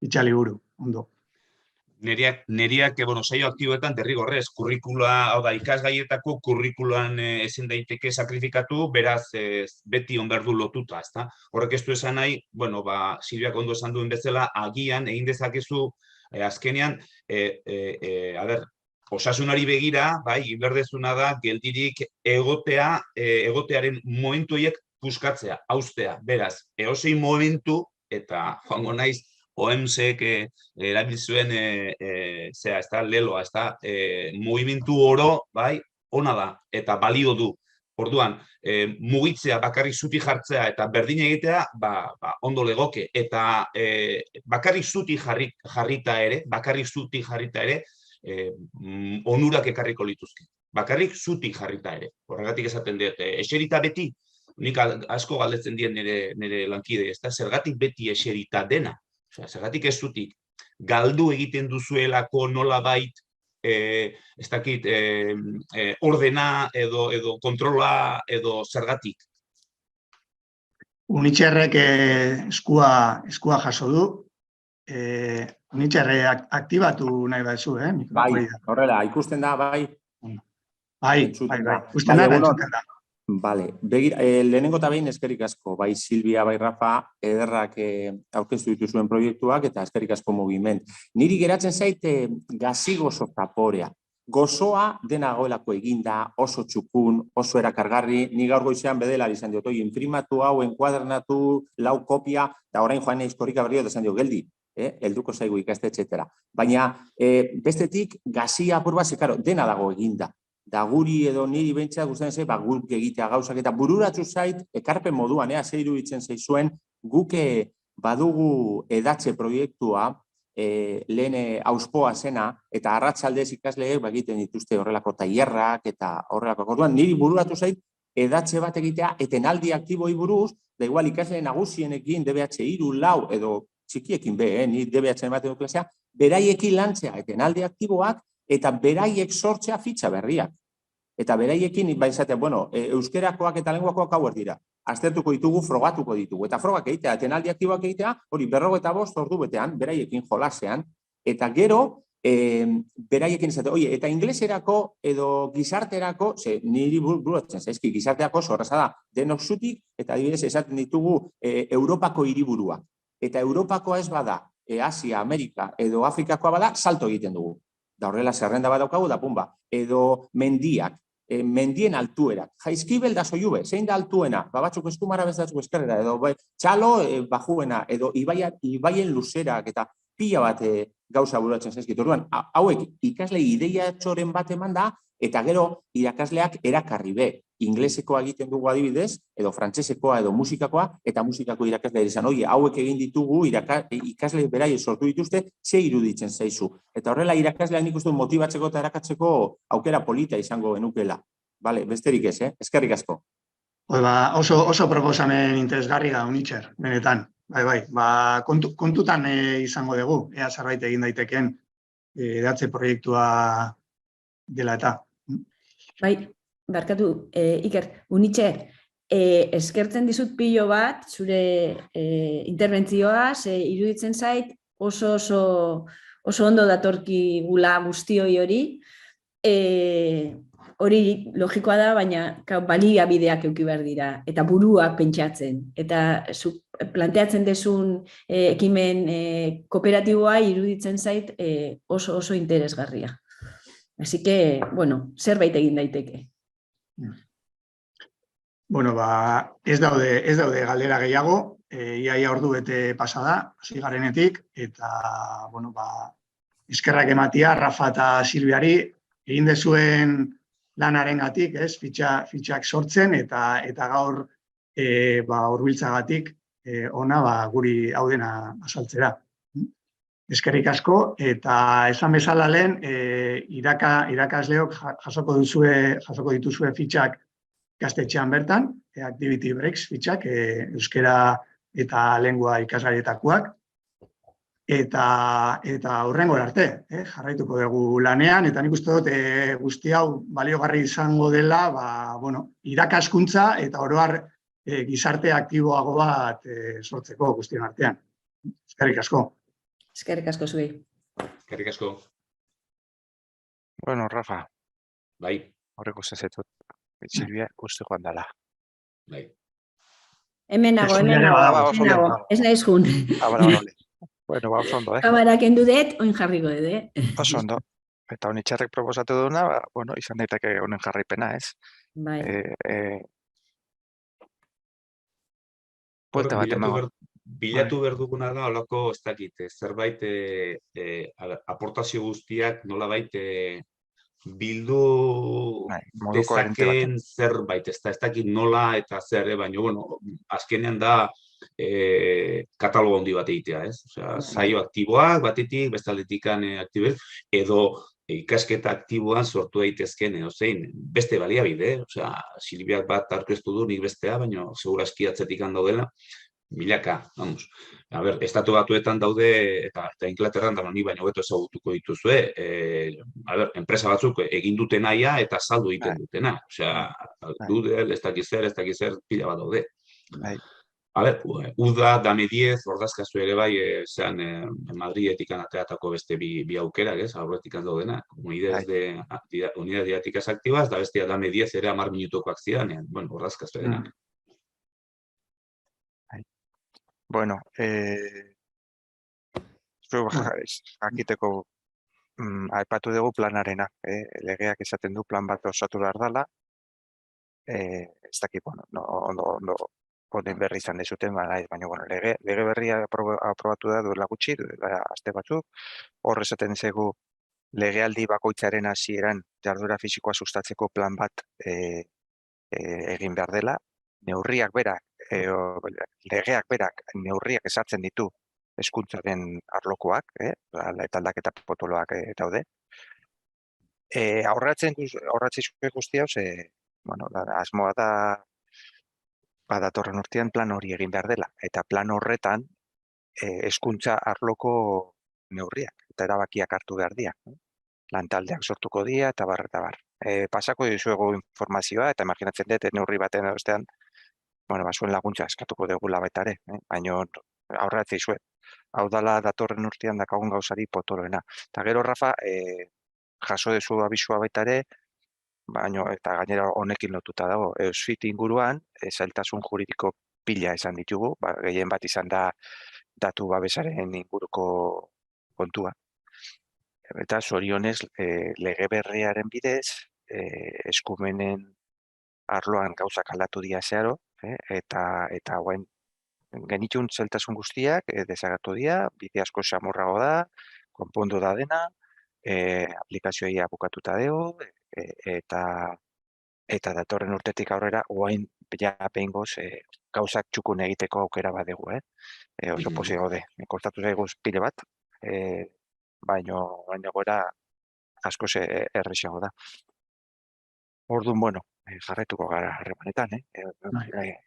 Fitxa liburu, ondo. Neriak, saio aktiboetan derrigorrez, kurrikula, ikasgaietako kurrikulan ezin daiteke sakrifikatu, beraz beti onberdu lotuta, ezta? Horrek ez du esan nahi, Silviak ondo esan duen bezala, agian egin dezakezu azkenean, osasunari begira, inberdezuna da, geldirik egotearen momentu horiek puskatzea, haustea. Beraz, eosein momentu, eta joango naiz, OMSek erabil zuen leloa, mugimendu oro, bai, ona da, eta balio du. Orduan, mugitzea, bakarrik zutik jartzea eta berdin egitea, ondo legoke. Eta bakarrik zutik jarrita ere, onurak ekarriko lituzke. Bakarrik zutik jarrita ere. Horregatik esaten dut, eserita beti, nik asko galdetzen dien nire lankide, ez da, zergatik beti eserita dena. Zergatik ez zutik, galdu egiten duzuelako nolabait, ez dakit, ordena edo kontrola edo zergatik. Unitxerrek eskua jaso du. Unitxerre aktibatu nahi batzu, Bai, horrela, ikusten da, bai. Bai, ikusten da, entzuten da. Bale, lehenengo eta behin eskerrik asko, bai Silvia, bai Rafa, ederrak aurkeztu dituzuen proiektuak eta eskerrik asko mugiment. Niri geratzen zait gazi gozo zaporea. Gozoa denagoelako eginda, oso txukun, oso erakargarri, ni gaur goizean bedela izan diot, imprimatu hau, enkuadernatu, lau kopia, eta orain joan historika berrio, esan dio, geldi, helduko zaigu ikastetxetara. Baina bestetik gazia apur bat, dena dago eginda. Da guri edo niri bentsea gustatzen zait, guk egitea gauzak eta bururatu zait, ekarpen moduan, ze iruditzen zaizuen, guk badugu edatze proiektua, lehen auspoa zena, eta arratsaldez ikasleek egiten dituzte horrelako tailerrak eta horrelako. Orduan, niri bururatu zait, edatze bat egitea, etenaldi aktiboi buruz, da igual ikasle nagusienekin, DBH 3, 4 edo txikiekin ni DBH ematen du klasea, beraiekin lantzea etenaldi aktiboak, eta beraiek sortzea fitxa berriak. Eta beraiekin, izatea, euskerakoak eta lenguakoak hauer dira. Aztertuko ditugu, frogatuko ditugu. Eta frogak egitea, etenaldi aktiboak egitea, hori 45 ordu betean, beraiekin jolasean, eta gero, beraiekin izatea, eta ingleserako edo gizarterako, niri buruatzen zaizki, gizarterako zorraza da, denok zutik, eta adibidez esaten ditugu Europako hiriburua. Eta Europakoa ez bada, Asia, Amerika edo Afrikakoa bada, salto egiten dugu. Da horrela zerrenda bat daukagu, da pumba. Edo mendiak, mendien altuerak. Jaizkibel da Soiube, zein da altuena? Batzuk eskumara bezatzuk eskerrera, edo txalo bajuena, edo ibaien luzerak, eta pila bat gauza buratzen zaizkit. Orduan, hauek ikasle ideia txoren bat eman da, eta gero irakasleak erakarri be. Inglesekoa egiten dugu adibidez, edo frantsesekoa edo musikakoa, eta musikako irakaslea izan. Hauek egin ditugu, ikasle berai sortu dituzte, ze iruditzen zaizu. Eta horrela irakasleak nik uste motibatzeko eta erakatzeko aukera polita izango genukela. Besterik ez, eskerrik asko. Oso proposamen interesgarri da, Unitxer, benetan. Kontutan izango dugu, ea zerbait egin daiteken edatze proiektua dela eta. Bai, barkatu, Iker, Unitxer, eskertzen dizut pilo bat, zure interbentzioa, iruditzen zait, oso ondo datorki gula guztioi hori, hori logikoa da, baina baliabideak eduki behar dira, eta buruak pentsatzen, eta planteatzen dezun ekimen kooperatiboa iruditzen zait oso interesgarria. Así que, zerbait egin daiteke. Ez daude galdera gehiago, iaia ordu bete pasada, hasi garenetik, eta, eskerrak ematia, Rafa eta Silviari, egin dezuen lanarengatik, fitxak sortzen, eta gaur hurbiltzagatik ona guri hau dena azaltzera. Eskerrik asko, eta esan bezala lehen, irakasleok jasoko dituzue fitxak gaztetxean bertan, Activity Breaks fitxak, euskera eta lengua ikasgaietakoak, eta hurrengo arte, jarraituko dugu lanean, eta nik uste dut guzti hau baliogarri izango dela, irakaskuntza eta oro har gizarte aktiboago bat sortzeko guztion artean. Eskerrik asko. Eskerrik asko zuei. Eskerrik asko. Rafa. Bai. Horreko zezetut. Silvia, uste joan dala. Bai. Hemen nago. Ez nahiz jun. Oso ondo, Kamara kendu dut, oin jarriko dut, Oso ondo. Eta Unitxerrek proposatu duna, izan daiteke honen jarraipena, ez? Bai. Buelta bat emango. bilatu behar duguna da, holako, ez dakit, zerbait aportazio guztiak nolabait bildu modu koherente baten. dezakeen zerbait, ez dakit nola eta zer, baina, bueno, azkenean da katalogo handi bat egitea, ez? Osea, saio aktiboak batetik, bestaletikan aktibez, edo ikasketa aktiboan sortu daitezken zein beste baliabide, osea, Silviak bat aurkeztu du, nik bestea, baina segurazki atzetik daudela, milaka, vamos. A ber, estatu batuetan daude, eta Inglaterran da ni baino hobeto ezagutuko dituzue, enpresa batzuk egin dute nahia eta saldu egiten dutena. Osea, Doodle, ez dakiz zer, pila bat daude. A ber, Uda, Dame 10, ordazkazu ere bai, Madridetik ateratako beste bi aukerak, ez, aurretik daudena, unidades didácticas activas, da bestia Dame 10 ere 10 minutukoak zidanean, bueno, ordazkazu denak. Bueno, jakiteko aipatu dugu planarena, legeak esaten du plan bat osatu behar dela, ez dakit, ondo honen berri izan dezuten, baina, lege berria aprobatu da duela gutxi, aste batzuk, hor esaten zegu legealdi bakoitzaren hasieran jarduera fisikoa sustatzeko plan bat egin behar dela, neurriak berak, legeak berak neurriak ezartzen ditu hezkuntzaren arlokoak, eta aldaketa potoloak daude. Aurratzen guzti hau, asmoa da datorren urtean plan hori egin behar dela, eta plan horretan hezkuntza arloko neurriak eta erabakiak hartu behar dira. Lantaldeak sortuko dira, eta bar. Pasako dizuegu informazioa, eta imaginatzen dut neurri baten bestean, zuen laguntza eskatuko dugula baita ere, baina aurratzen dizuet. Hau dala datorren urtean dakagun gauzari potoloena. Eta gero, Rafa, jaso dezu abisua baita ere, baina eta gainera honekin lotuta dago. Eusfit inguruan, zailtasun juridiko pila esan ditugu, gehien bat izan da datu babesaren inguruko kontua. Eta zorionez, lege berriaren bidez, eskumenen arloan gauzak aldatu dira zeharo, eta guen genitun zeltasun guztiak desagertu dira, bide asko samurrago da, konpondu da dena, aplikazioa bukatuta dugu, eta datorren urtetik aurrera, oain behingoz gauzak txukun egiteko aukera bat dugu, oso posi gaude. Kostatu zaigu pile bat, baina gora asko errexago da. Orduan, jarraituko gara harremanetan,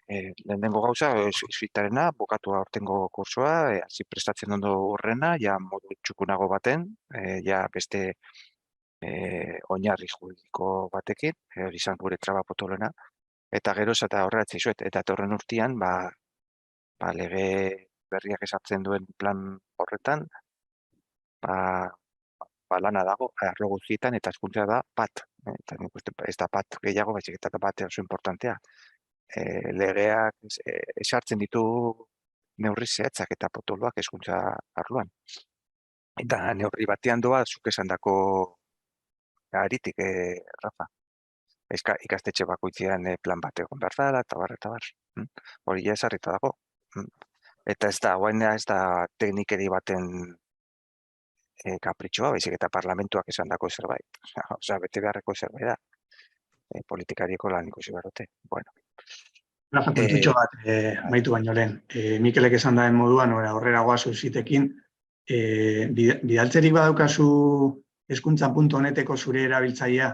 lehenengo gauza, esfitarena, bukatu aurtengo kursua, hasi prestatzen ondo horrena, ja modu txukunago baten, ja beste oinarri juridiko batekin, hori izan gure traba potolena, eta gero eta horretzen zuet, eta torren urtean, lege berriak esartzen duen plan horretan, lana dago, arlo guztietan, eta hezkuntza da bat. Eta ez da bat gehiago, baizik eta bat oso importantea. Legeak esartzen ditu neurri zehatzak eta potoloak hezkuntza arloan. Eta neurri batean doa, zuk esandako aritik, Rafa. Ikastetxe bakoitzean plan bat egon behar dela, eta bar. Hori ja esarrita dago. Eta ez da teknikeri baten kapritxoa, baizik eta parlamentuak esan dako zerbait. Osea, bete beharreko zerbait da. Politikarieko lan ikusi beharrote. Bueno. Rafa, kontutxo bat, maitu baino lehen. Mikelek esan daen moduan, horrera goazu zitekin, bidaltzerik badaukazu hezkuntza.neteko zure erabiltzailea?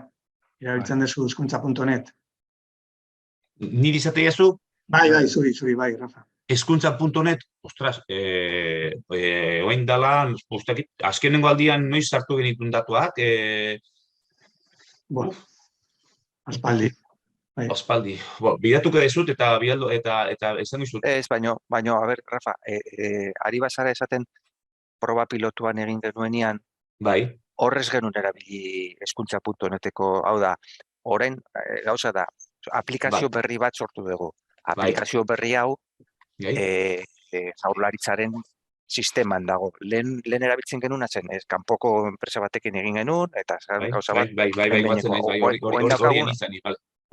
Erabiltzen dezu hezkuntza.net? Niri izate jazu? Bai, zuri, bai, Rafa. Hezkuntza.net, ostras, oain dala, azkenengo aldian noiz sartu genitun datuak? Aspaldi. Aspaldi. Bidatuko dezut eta esan dizut. Ez, baino, a ber, Rafa, ari bazara esaten proba pilotuan egin genuenian, bai. Horrez genuen erabili hezkuntza.neteko, hau da, orain gauza da, aplikazio berri bat sortu dugu. Aplikazio berri hau, Jaurlaritzaren sisteman dago. Lehen erabiltzen genuen zen, kanpoko enpresa batekin egin genuen, eta gauza bat.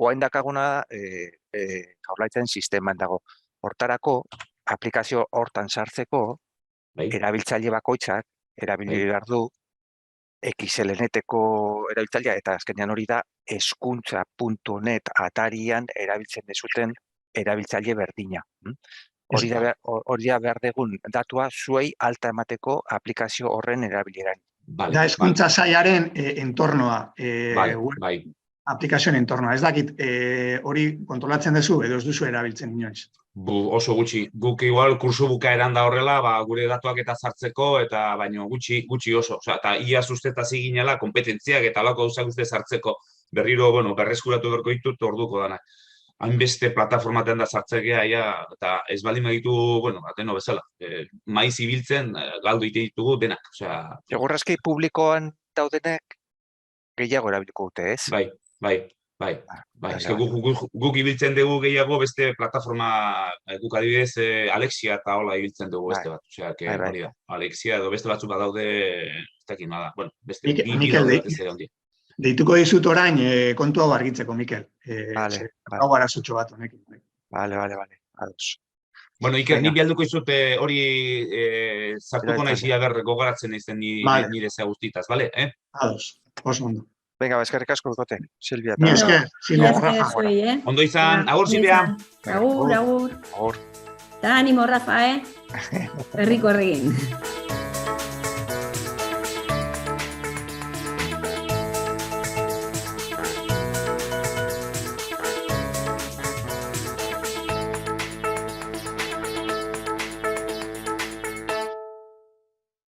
Oain dakaguna Jaurlaritzaren sisteman dago. Hortarako, aplikazio hortan sartzeko, Bai. erabiltzaile bakoitzak, erabili behar du, XLNeteko erabiltzailea, eta azkenean hori da, hezkuntza.net atarian erabiltzen dezuten erabiltzaile berdina. Hori da behar dugun datua zuei alta emateko aplikazio horren erabileran. Da hezkuntza sailaren entornoa, Bai. aplikazioen entornoa. Ez dakit, hori kontrolatzen duzu edo ez duzu erabiltzen inoiz. Oso gutxi. Guk igual kursu bukaeran da horrela, gure datuak eta sartzeko, eta baino gutxi oso. Eta ia susteta zinela, kompetentziak eta alako gauzak uste sartzeko berriro, berreskuratu berko ditut orduko danak. Hainbeste plataformaten da sartzekea, eta ez baldin baditu, ateno bezala, maiz ibiltzen, galdu ite ditugu denak. Segurrazki publikoan daudenek gehiago erabiliko dute, ez? Bai. Guk ibiltzen dugu gehiago beste plataforma, guk adibidez Alexia eta hola ibiltzen dugu beste bat. Hori da, Alexia edo beste batzuk badaude, ez dakit nada, beste Mikel, deituko dizut orain kontu hau argitzeko, Mikel. Hau arazutxo bat honekin. Bale, ados. Iker, nik bialduko izut hori zartuko nahi zia gogaratzen izten nire zea guztitaz, bale? Ados, oso ondo. Venga, eskerrik asko dukote, Silvia. Ni esker, Silvia Rafa. Ondo izan, agur Silvia. Agur. Eta animo, Rafa, herriko herrigin.